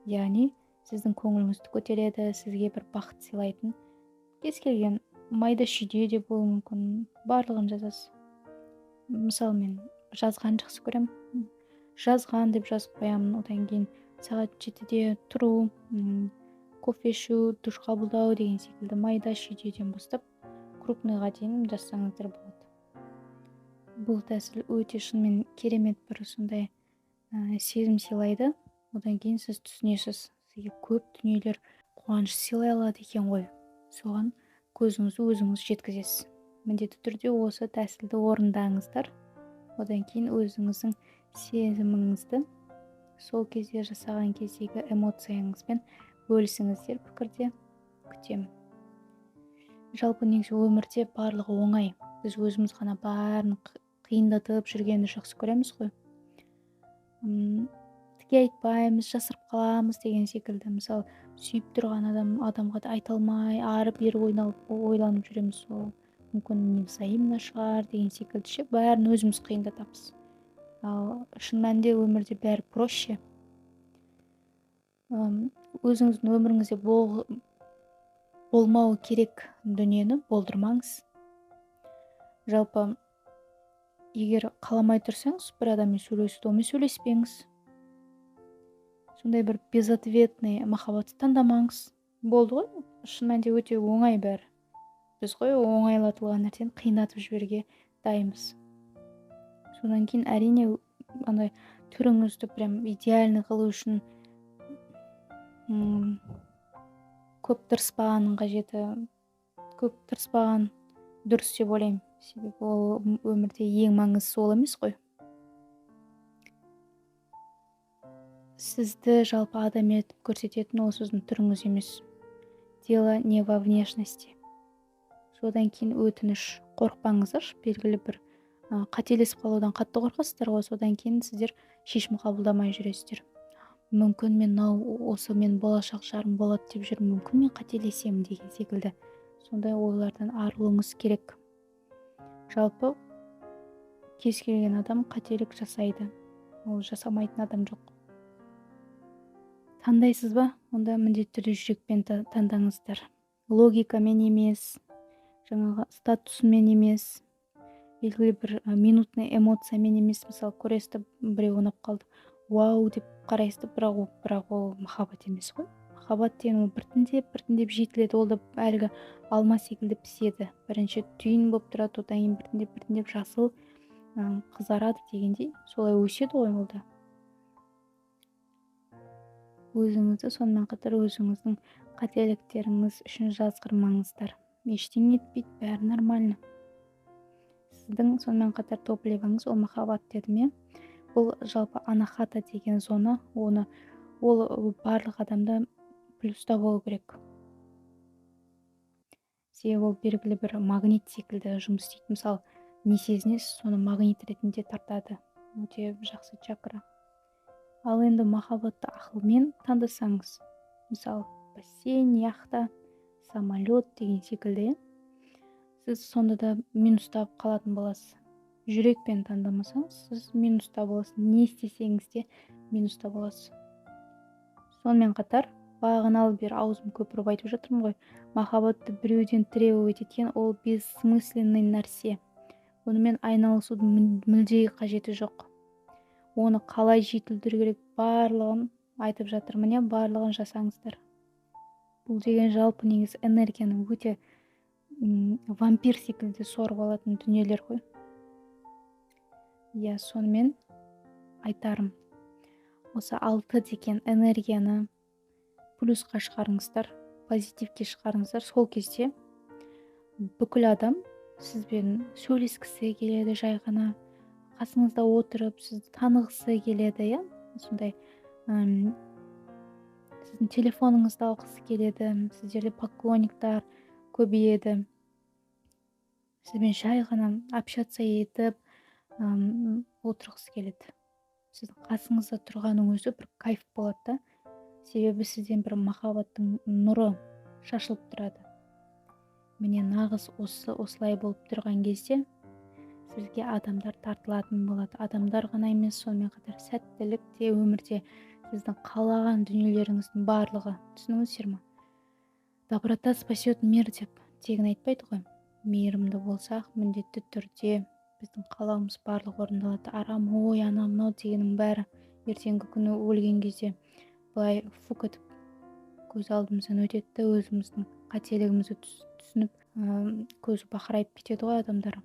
Яғни сіздің көңіліңізді көтереді, сізге бір бақыт сыйлайтын кез келген майда шүйде де болуы мүмкін, барлығын жазасыз. Мысалы, мен жазған жақсы көремін. Жазған деп жазып қоямын. Одан кейін сағат 7-де тұру, кофе ішу, душ қабылдау деген секілді майда шүйдеден бастап крупныйға дейін жазсаңыздар болады. Бұл тәсіл өте шынымен керемет бір сондай сезім сыйлайды. Одан кейін сіз түсінесіз, сізге көп дүниелер қуаныш сыйлай алады екен ғой. Соған көзіңізді өзіңіз жеткізесіз. Міндетті түрде осы тәсілді орындаңыздар. Одан кейін өзіңіздің сезіміңізді сол кезде жасаған кездегі эмоцияңызбен бөлісіңіздер пікірде. Күтемін. Жалпы негізі өмірде барлығы оңай. Біз өзіміз ғана барын қиындатып жүргенді жақсы көреміз ғой. Тіке айтпаймыз, жасырып қаламыз деген секілді. Мысалы, сүйіп тұрған адамға да айта алмай, ары-бері ойланып жүреміз. Ол мүмкін невзаимно шығар деген секілді, бәрін өзіміз қиындатамыз. Ал шын мәнінде өмірде бәрі проще. Өзіңіздің өміріңізде болмауы керек дүниені болдырмаңыз. Жалпы, егер қаламай тұрсаңыз, бір адаммен сөйлесуді, онымен сөйлеспеңіз. Сондай бір безответный махаббатты таңдамаңыз. Болды ғой, шын мәнінде өте оңай бәрі. Біз ғой оңайлатылған нәрсені қиындатып жіберге дайынбыз. Содан кейін әрине андай түріңізді прям идеальный қылу үшін көп тырыспаған қажеті, көп тырыспаған дұрыс деп ойлаймын. себебі ол өмірде ең маңыздысы ол емес қой. Сізді жалпы адам етіп көрсететін ол сіздің түріңіз емес. Дело не во внешности. Содан кейін өтініш, қорықпаңыздаршы, белгілі бір қателесіп қалудан қатты қорқасыздар ғой, содан кейін сіздер шешім қабылдамай жүресіздер. Мүмкін мен мен болашақ жарым болады деп жүрмін, мүмкін мен қателесемін деген секілді. Сондай ойлардан арылуыңыз керек. Жалпы кез келген адам қателік жасайды. Ол жасамайтын адам жоқ. Таңдайсыз ба? Онда міндетті түрде жүрекпен таңдаңыздар. Логикамен емес, жаңағы статусымен емес, белгілі бір минутный эмоциямен емес. Мысалы, көресіз, біреу ұнап қалды, вау деп қарайсыз, бірақ ол махаббат емес қой. Махаббат деген ол біртіндеп жетіледі, ол да әлгі алма секілді піседі. Бірінші түйін болып тұрады, одан кейін біртіндеп жасыл қызарады дегендей, солай өседі ғой ол да. Өзіңізді сонымен қатар өзіңіздің қателіктеріңіз үшін жазғырмаңыздар. Ештеңе етпейді, бәрі нормально. Сіздің сонымен қатар топливоңыз ол махаббат дедім, иә? Бұл жалпы анахата деген зона, ол барлық адамда плюста болу керек. Себебі ол белгілі бір магнит секілді жұмыс істейді. Мысалы, не сезінесіз, соны магнит ретінде тартады. Өте жақсы чакра. Ал енді махаббатты ақылмен таңдасаңыз, мысалы, бассейн, яхта, самолет деген секілді, сіз сонда да минуста қалатын боласыз. Жүрекпен таңдамасаңыз, сіз минуста боласыз. Не істесеңіз де минуста боласыз. Сонымен қатар, бағаналы бері аузым көпіріп айтып жатырмын ғой, махаббатты біреуден требовать еткен ол бессмысленный нәрсе. Онымен айналысудың мүлде қажеті жоқ. Оны қалай жетілдіру керек, барлығын айтып жатырмын, иә, барлығын жасаңыздар. Бұл деген жалпы негізі энергияны өте вампир секілді сорып алатын дүниелер ғой. Иә, сонымен айтарым, осы 6 деген энергияны плюсқа шығарыңыздар, позитивке шығарыңыздар. Сол кезде бүкіл адам сізбен сөйлескісі келеді, жай ғана қасыңызда отырып, сізді танығысы келеді, иә? Сондай сіздің телефоныңызды алғысы келеді, сіздерде поклонниктар көбейеді. Сізбен жай ғана общаться етіп, отырғысы келеді. Сіздің қасыңызда тұрғаның өзі бір кайф болады да. Себебі сізден бір махаббаттың нұры шашылып тұрады. Міне нағыз осылай болып тұрған кезде сізге адамдар тартылатын болады. Адамдар ғана емес, сонымен қатар сәттілік те, өмірде сіздің қалаған дүниелеріңіздің барлығы. Түсініңіздер ме? Доброта спасет мир деп тегін айтпайды ғой. Мейірімді болсақ, міндетті түрде біздің қалауымыз барлық орындалады. Арам ой, анау мынау дегеннің бәрі ертеңгі күні өлген кезде былай фук етіп көз алдымыздан өтеді, өзіміздің қателігімізді түсініп, көзі бақырайып кетеді ғой адамдар.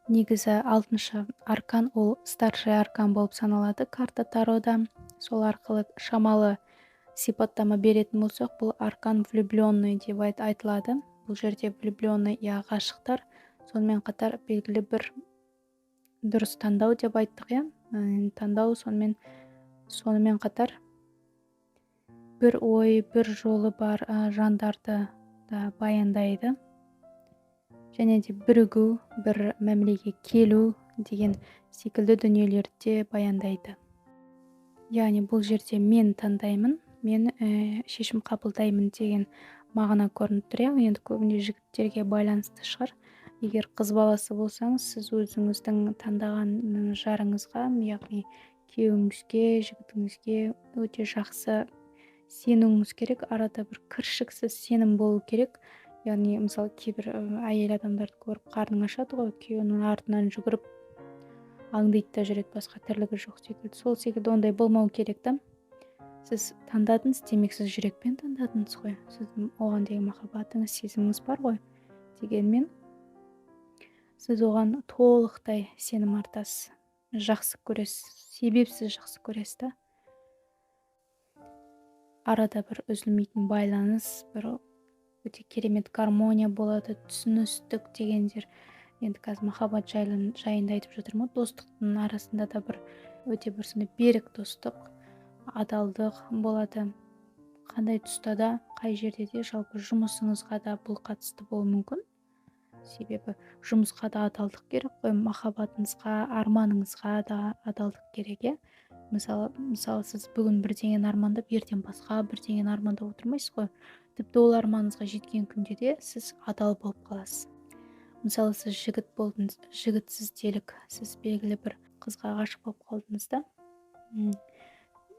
Негізі 6-шы аркан ол старший аркан болып саналады карта тарода. Сол арқылы шамалы сипаттама беретін болсақ, бұл аркан влюбленный деп айтылады. Бұл жерде влюбленный ғашықтар, сонымен қатар белгілі бір дұрыс таңдау деп айттық, иә? Таңдау сонымен қатар бір ой, бір жолы бар жандарды да баяндайды. Және де бірігу, бір мәмілеге келу деген секілді дүниелерді баяндайды. Яғни бұл жерде мен таңдаймын, мен шешім қабылдаймын деген мағына көрініп тұр. Енді көбіне жігіттерге байланысты шығар. Егер қыз баласы болсаңыз, сіз өзіңіздің таңдаған жарыңызға, яғни күйеуіңізге, жігітіңізге өте жақсы сенуіңіз керек. Арада бір кіршіксіз сенім болу керек. Яғни мысалы кейбір әйел адамдарды көріп қарның ашады ғой, күйеуінің артынан жүгіріп аңдиды да жүреді, басқа тірлігі жоқ секілді. Сол секілді ондай болмау керек та. Сіз таңдадыңыз, демек сіз жүрекпен таңдадыңыз ғой. Сіздің оған деген махаббатыңыз, сезіміңіз бар ғой. Дегенмен сіз оған толықтай сенім артасыз, жақсы көресіз, себепсіз жақсы көресіз да. Арада бір үзілмейтін байланыс, бір өте керемет гармония болады, түсіністік дегендер. Енді қазір махаббат жайында айтып жатырмын. Достықтың арасында да өте бір сондай берік достық, адалдық болады. Қандай тұста да, қай жерде де, жалпы жұмысыңызға да бұл қатысты болуы мүмкін. Себебі жұмысқа да адалдық керек қой, махаббатыңызға, арманыңызға да адалдық керек, иә. Мысалы сіз бүгін бірдеңені армандап, ертең басқа бірдеңені армандап отырмайсыз ғой. Тіпті ол арманыңызға жеткен күнде де сіз адал болып қаласыз. Мысалы сіз жігіт болдыңыз, жігітсіз делік, сіз белгілі бір қызға ғашық болып қалдыңыз да,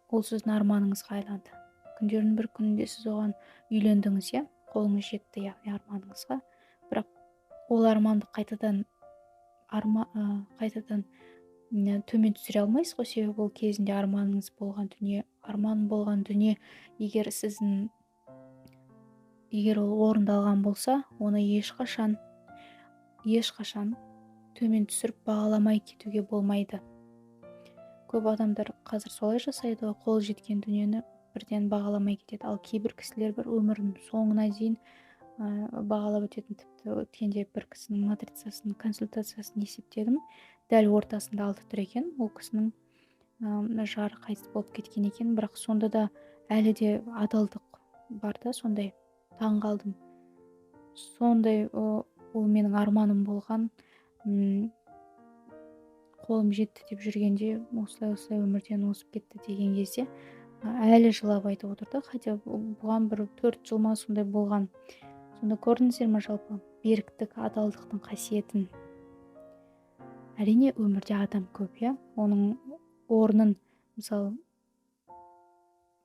ол сіздің арманыңызға айланды. Күндердің бір күнінде сіз оған үйлендіңіз, иә, қолыңыз жетті, яғни арманыңызға. Бірақ ол арманды қайтадан төмен түсіре алмайсыз ғой, себебі ол кезінде арманыңыз болған дүние, арман болған дүние, егер ол орындалған болса, оны ешқашан төмен түсіріп бағаламай кетуге болмайды. Көп адамдар қазір солай жасайды, қол жеткен дүниені бірден бағаламай кетеді. Ал кейбір кісілер өмірінің соңына дейін бағалап өтетін. Тіпті өткенде бір кісінің матрицасын, консультациясын есептедім. Дәл ортасында 6 тұр екен. Ол кісінің жары қайтыс болып кеткен екен, бірақ сонда да әлі де адалдық бар да, сондай таң қалдым. Сондай ол менің арманым болған, қолым жетті деп жүргенде осылай өмірден озып кетті деген кезде әлі жылап айтып отырды. Хотя бұған 4 жыл ма сондай болған. Сонда көрдіңіздер ме жалпы беріктік, адалдықтың қасиетін? Әрине өмірде адам көп, иә. Оның орнын, мысалы,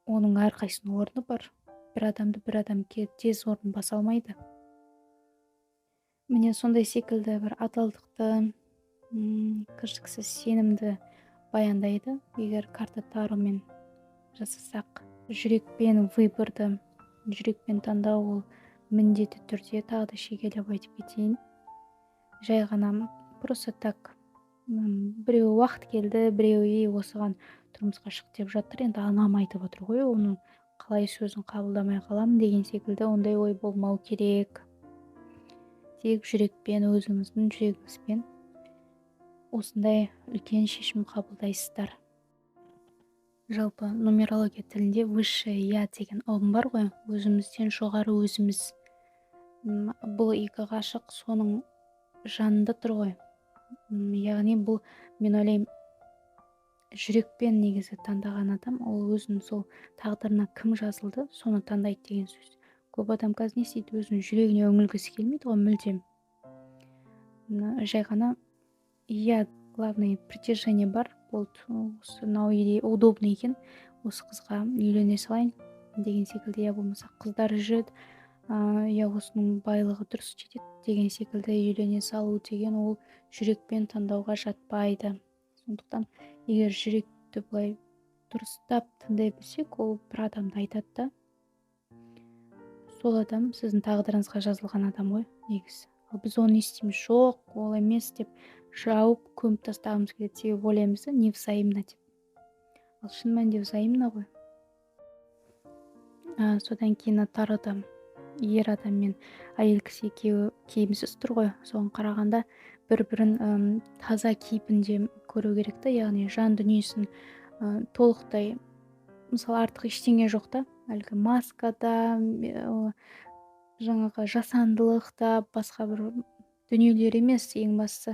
оның әрқайсының орны бар. Бір адам тез орнын баса алмайды. Міне сондай секілді бір адалдықты, кіршіксіз сенімді баяндайды. Егер карта таромен жасасақ, жүрекпен выборды, жүрекпен таңдау ол міндетті түрде, тағы да шегелеп айтып кетейін. Жай ғана просто так, біреу уақыт келді, біреу осыған тұрмысқа шық деп жатыр, енді анам айтып отыр ғой, оның қалай сөзін қабылдамай қалам деген секілді ондай ой болмау керек. Тек жүрекпен, өзіңіздің жүрегіңізбен осындай үлкен шешім қабылдайсыздар. Жалпы нумерология тілінде высшее я деген ұғым бар ғой, өзімізден жоғары өзіміз. Бұл екі ғашық соның жанында тұр ғой. Яғни бұл, мен ойлаймын, жүрекпен негізі таңдаған адам, ол өзінің сол тағдырына кім жазылды, соны таңдайды деген сөз. Көп адам қазір не істейді, өзінің жүрегіне үңілгісі келмейді ғой мүлдем. Жай ғана, главное притяжение бар, мынау идея удобный екен, осы қызға үйлене салайын деген секілді, болмаса қыздар жүреді, осының байлығы дұрыс жетеді деген секілді үйлене салу деген ол жүрекпен таңдауға жатпайды. Сондықтан егер жүректі былай дұрыстап тыңдай білсек, ол бір адамды айтады да, сол адам сіздің тағдырыңызға жазылған адам ғой негізі. Ал біз оны естиміз, жоқ, ол емес деп жауып көміп тастағымыз келеді, себебі ойлаймыз да, не взаимно деп. Ал шын мәнінде взаимно ғой. Содан кейін тарода ер адам мен әйел кісі екеуі киімсіз тұр ғой, соған қарағанда бір-бірін таза кейпінде көру керек та, яғни жан дүниесін толықтай, мысалы, артық ештеңе жоқ та, әлгі маскада, жаңағы жасандылықта, басқа бір дүниелер емес, ең бастысы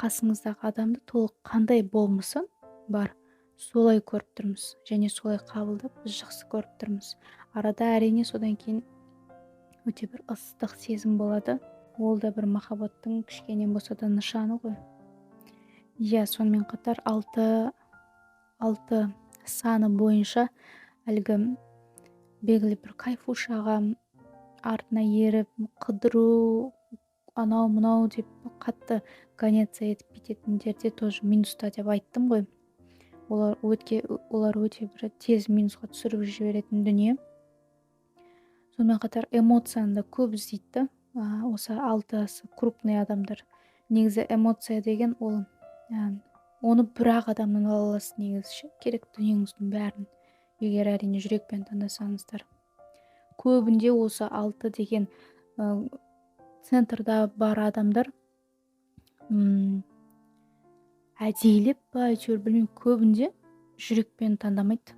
қасыңыздағы адамды толық қандай болмысы бар, солай көріп тұрмыз, және солай қабылдап біз жақсы көріп тұрмыз. Арада әрине содан кейін өте бір ыстық сезім болады. Ол да бір махаббаттың кішкенен болса да нышаны ғой. Сонымен қатар 6 саны бойынша әлгі белгілі бір кайфушаға артына еріп, қыдыру, анау-мынау деп қатты гоняться етіп кететіндерде тоже минуста деп айттым ғой. Олар өте бір тез минусқа түсіріп жіберетін дүние. Сонымен қатар эмоцияны да көп іздейді. Осы 6-сы крупный адамдар. Негізі эмоция деген ол, оны бір-ақ адамнан ала аласыз негізі, керек дүниеңіздің бәрін, егер әрине жүрекпен таңдасаңыздар. көбінде осы 6 деген центрда бар адамдар әдейілеп па әйтеуір білмеймін, көбінде жүрекпен таңдамайды.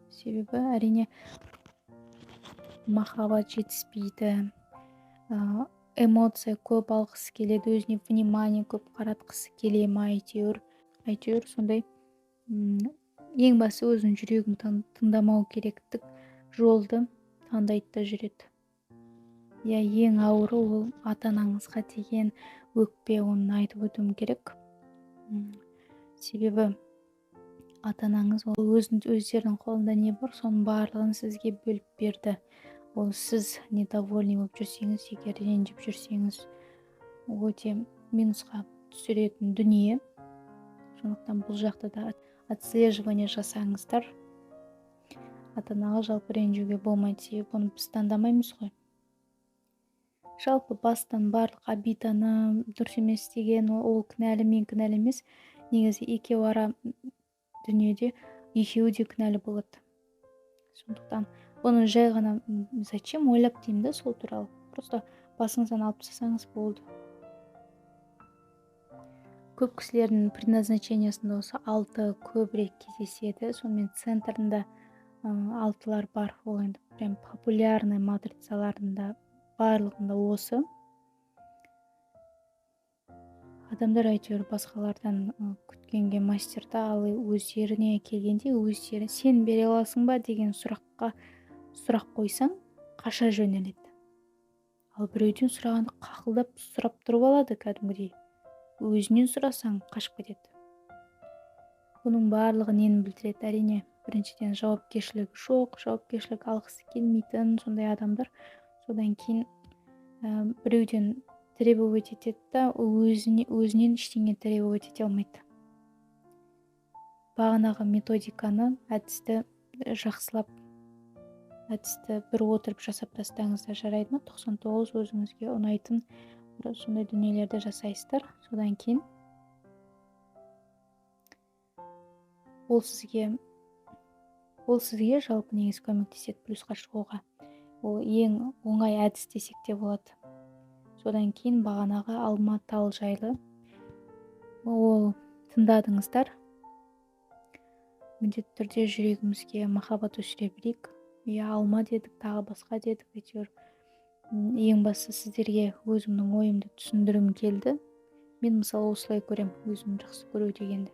Себебі әрине махаббат жетіспейді, эмоция көп алғысы келеді, өзіне внимание көп қаратқысы келе ма, әйтеуір сондай. Ең басы өзінің жүрегін тыңдамау керектік жолды таңдайды да жүреді. Ең ауыры ол ата-анаңызға деген өкпе, оны айтып өтуім керек. Себебі ата-анаңыз өздерінің қолында не бар, соның барлығын сізге бөліп берді. Ол сіз недовольный болып жүрсеңіз, егер ренжіп жүрсеңіз, өте минусқа түсіретін дүние. Сондықтан бұл жақта да отслеживание жасаңыздар. Ата-анаға жалпы ренжуге болмайды, себебі оны біз таңдамаймыз ғой. Жалпы бастан барлық обиданы дұрыс емес деген, ол кінәлі, мен кінәлі емес. Негізі екеуі ара дүниеде екеуі де кінәлі болады. Сондықтан бұны жай ғана зачем ойлап деймін да сол туралы. Просто басыңыздан алып тастасаңыз болды. Көп кісілердің предназначениясында осы 6 көбірек кездеседі. Сонымен центрында 6-лар бар. Ол енді прям популярный матрицаларында барлығында осы. Адамдар әйтеуір басқалардан күткенге мастерда, ал өздеріне келгенде өздері сен бере аласың ба деген сұрақ қойсаң, қаша жөнеледі. Ал біреуден сұрағанды қақылдап сұрап тұрып алады кәдімгідей. Өзінен сұрасаң қашып кетеді. Бұның барлығы нені білдіреді? Әрине, біріншіден жауапкершілігі жоқ, жауапкершілік алғысы келмейтін сондай адамдар. Содан кейін біреуден требовать етеді да, өзінен ештеңе требовать ете алмайды. Бағанағы методиканы, әдісті жақсылап, әдісті бір отырып жасап тастаңыздар жарайды ма? 99 өзіңізге ұнайтын сондай дүниелерді жасайсыздар. Содан кейін ол сізге жалпы негізі көмектеседі плюсқа шығуға. Ол ең оңай әдіс десек те болады. Содан кейін бағанағы алма тал жайлы ол тыңдадыңыздар. Міндетті түрде жүрегімізге махаббат өсіре білейік. Алма дедік, тағы басқа дедік. Әйтеуір ең басты сіздерге өзімнің ойымды түсіндірім келді. Мен мысалы осылай көрем, өзімді жақсы көру дегенді.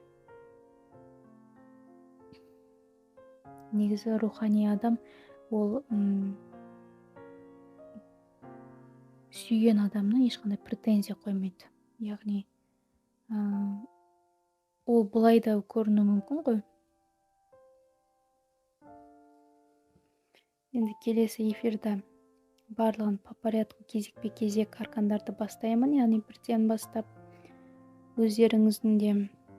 Негізі рухани адам ол сүйген адамына ешқандай претензия қоймайды. Яғни ол бұлай да көріну мүмкін ғой. Енді келесі эфирді барлығын по порядку кезекпе кезек аркандарды бастаймын. Яғни бірден бастап өздеріңіздің де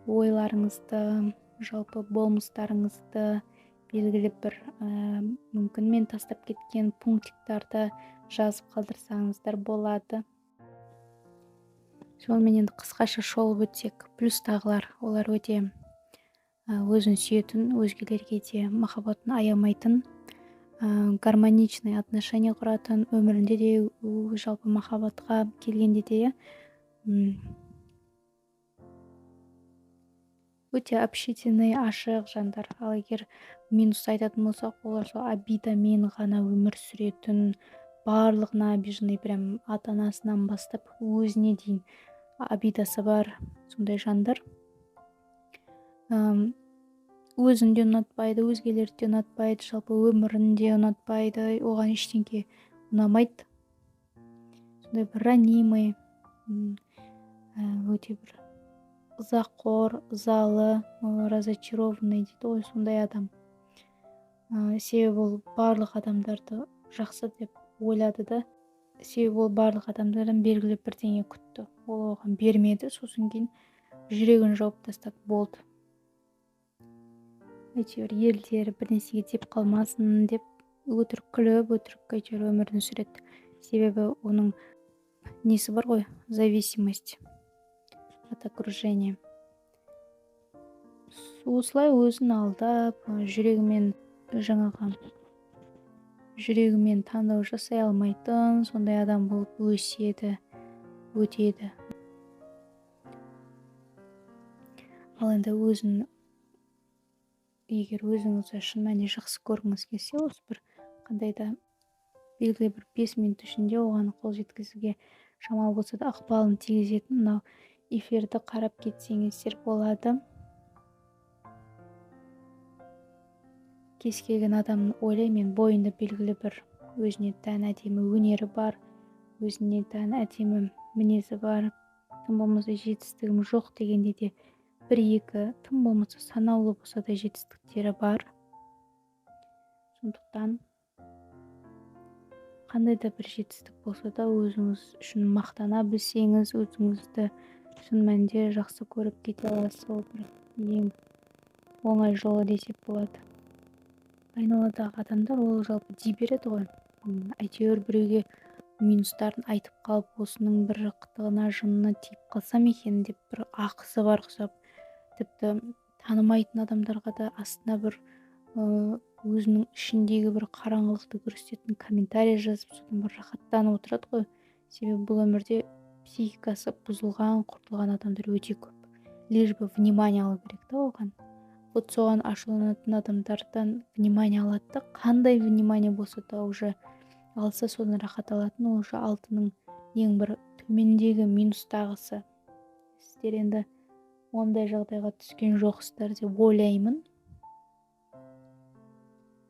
ойларыңызды, жалпы болмыстарыңызды, белгілі бір мүмкін мен тастап кеткен пунктиктарды жазып қалдырсаңыздар болады. Сонымен енді қысқаша шолып өтсек, плюстағылар, олар өте өзін сүйетін, өзгелерге де махаббатын аямайтын, гармоничный отношение құратын, өмірінде де жалпы махаббатқа келгенде де өте общительный, ашық жандар. Ал егер минус айтатын болсақ, олар сол обидамен ғана өмір сүретін, барлығына обиженный, прям ата-анасынан бастап өзіне дейін обидасы бар сондай жандар. Өзінде ұнатпайды, өзгелерді ұнатпайды, жалпы өмірінде ұнатпайды, оған ештеңке ұнамайды. Сондай бір ранимый, өте бір ызақор, ызалы, разочарованный дейді ғой, сондай адам. Себебі ол барлық адамдарды жақсы деп ойлады да, себебі ол барлық адамдардан белгілі бірдеңе күтті. Ол оған бермеді, сосын кейін жүрегін жауып тастады, болды. Әйтеуір елдері бірнәрсеге теп қалмасын деп өтірік күліп, өтірік әйтеуір өмірін сүреді. Себебі оның несі бар ғой, зависимость от окружения. Осылай өзін алдап, жүрегімен жаңағы жүрегімен таңдау жасай алмайтын сондай адам болып өтеді. Ал енді егер өзіңізді шын мәнінде жақсы көргіңіз келсе, осы бір қандай да белгілі бір 5 минут ішінде оған қол жеткізуге шамалы болса да ықпалын тигізетін мынау эфирді қарап кетсеңіздер болады. Кез келген адамның ойлаймын бойында белгілі бір өзіне тән әдемі өнері бар, өзіне тән әдемі мінезі бар, тым болмаса жетістігім жоқ дегенде де бір-екі тым болмаса санаулы болса да жетістіктері бар. Сондықтан қандай да бір жетістік болса да өзіңіз үшін мақтана білсеңіз, өзіңізді шын мәнінде жақсы көріп кете аласыз. Ол бір ең оңай жолы десек болады. Айналадағы адамдар ол жалпы дей береді ғой. Әйтеуір біреуге минустарын айтып қалып, осының бір жақтығына жынына тиіп қалсам екен деп бір ақысы бар құсап, тіпті танымайтын адамдарға да астына бір өзінің ішіндегі бір қараңғылықты көрсететін комментарий жазып, содан бір рахаттанып отырады ғой. Себебі бұл өмірде психикасы бұзылған, құртылған адамдар өте көп. Лишь бы внимание алу керек та оған. Вот соған ашуланатын адамдардан внимание алады да, қандай внимание болса да уже алса соны рахат алатын, ол уже алтының ең бір төмендегі минустағысы. Сіздер енді ондай жағдайға түскен жоқсыздар деп ойлаймын.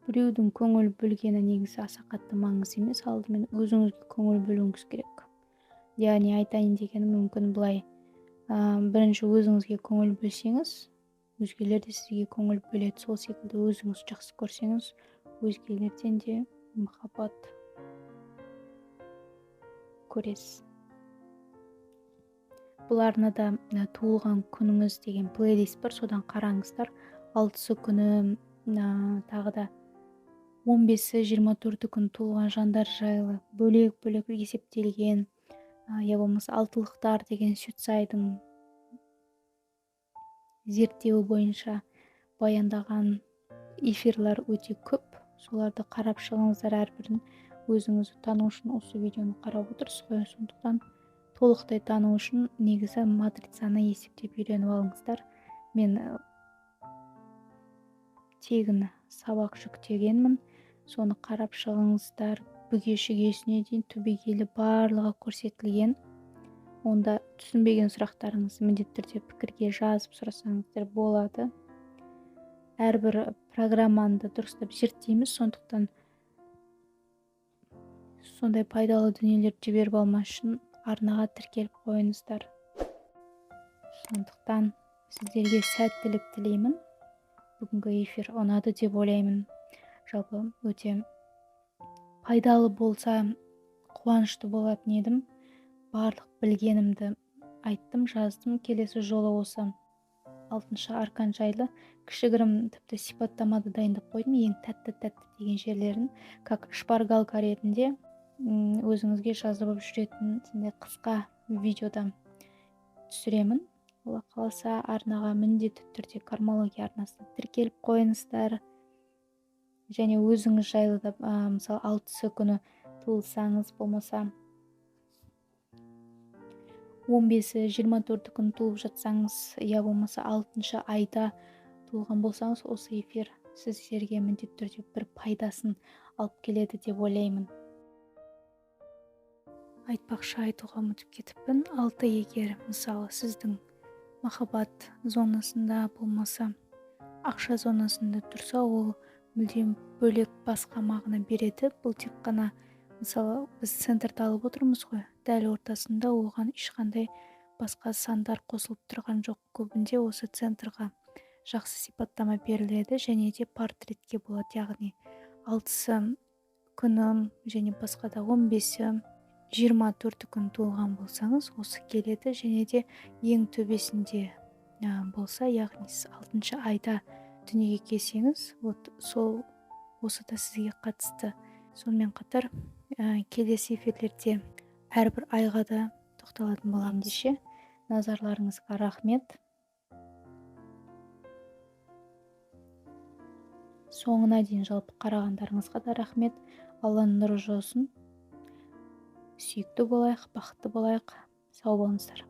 Біреудің көңіл бөлгені негізі аса қатты маңызды емес, алдымен өзіңізге көңіл бөлуіңіз керек. Яғни айтайын дегенім мүмкін былай, бірінші өзіңізге көңіл бөлсеңіз, өзгелер де сізге көңіл бөледі. Сол секілді өзіңіз жақсы көрсеңіз, өзгелерден де махаббат көресіз. Бұл арнада туылған күніңіз деген плейлист бар, содан қараңыздар. 6-сы күні, тағы да 15-і 24-і күн туылған жандар жайлы бөлек-бөлек есептелген, я болмаса алтылықтар деген Сюцайдың зерттеуі бойынша баяндаған эфирлер өте көп. Соларды қарап шығыңыздар, әрбірін өзіңізді тану үшін осы видеоны қарап отырсыз ғой. Сондықтан толықтай тану үшін негізі матрицаны есептеп үйреніп алыңыздар. Мен тегін сабақ жүктегенмін. Соны қарап шығыңыздар. Бүге-шүгесіне дейін түбегейлі барлығы көрсетілген. Онда түсінбеген сұрақтарыңызды міндетті түрде пікірге жазып сұрасаңыздар болады. Әрбір программаны дұрыстап зерттейміз, сондықтан сондай пайдалы дүниелерді жіберіп алмас үшін арнаға тіркеліп қойыңыздар. Сондықтан сіздерге сәттілік тілеймін. Бүгінгі эфир ұнады деп ойлаймын. Жалпы өте пайдалы болса қуанышты болатын едім. Барлық білгенімді айттым, жаздым. Келесі жолы осы 6-шы аркан жайлы кішігірім тіпті сипаттамады дайындап қойдым. Ең тәтті деген жерлерін, как шпаргалка ретінде өзіңізге жазып жүретін сондай қысқа видеода түсіремін. Алла қаласа арнаға міндетті түрде кармология арнасына тіркеліп қойыңыздар. Және өзіңіз жайлы да, мысалы 6-сы күні туылсаңыз, болмаса 15-і 24-і күн туылып жатсаңыз, я болмаса 6-шы айда туылған болсаңыз, осы эфир сіздерге міндетті түрде бір пайдасын алып келеді деп ойлаймын. Айтуға ұмытып кетіппін. 6 егер мысалы сіздің махаббат зонасында болмаса ақша зонасында тұрса, ол мүлдем бөлек басқа мағына береді. Бұл тек қана мысалы біз центрді алып отырмыз ғой, дәл ортасында оған ешқандай басқа сандар қосылып тұрған жоқ. Көбінде осы центрға жақсы сипаттама беріледі және де портретке болады. Яғни 6-сы күні және басқа да 15-і 24-і күн туылған болсаңыз, осы келеді және де ең төбесінде болса, яғни 6-шы айда дүниеге келсеңіз, осы да сізге қатысты. Сонымен қатар келесі эфирлерде әрбір айға да тоқталатын боламын десе. Назарларыңызға рахмет. Соңына дейін жалпы қарағандарыңызға да рахмет. Алланың нұры жаусын. Сүйікті болайық, бақытты болайық. Сау болыңыздар.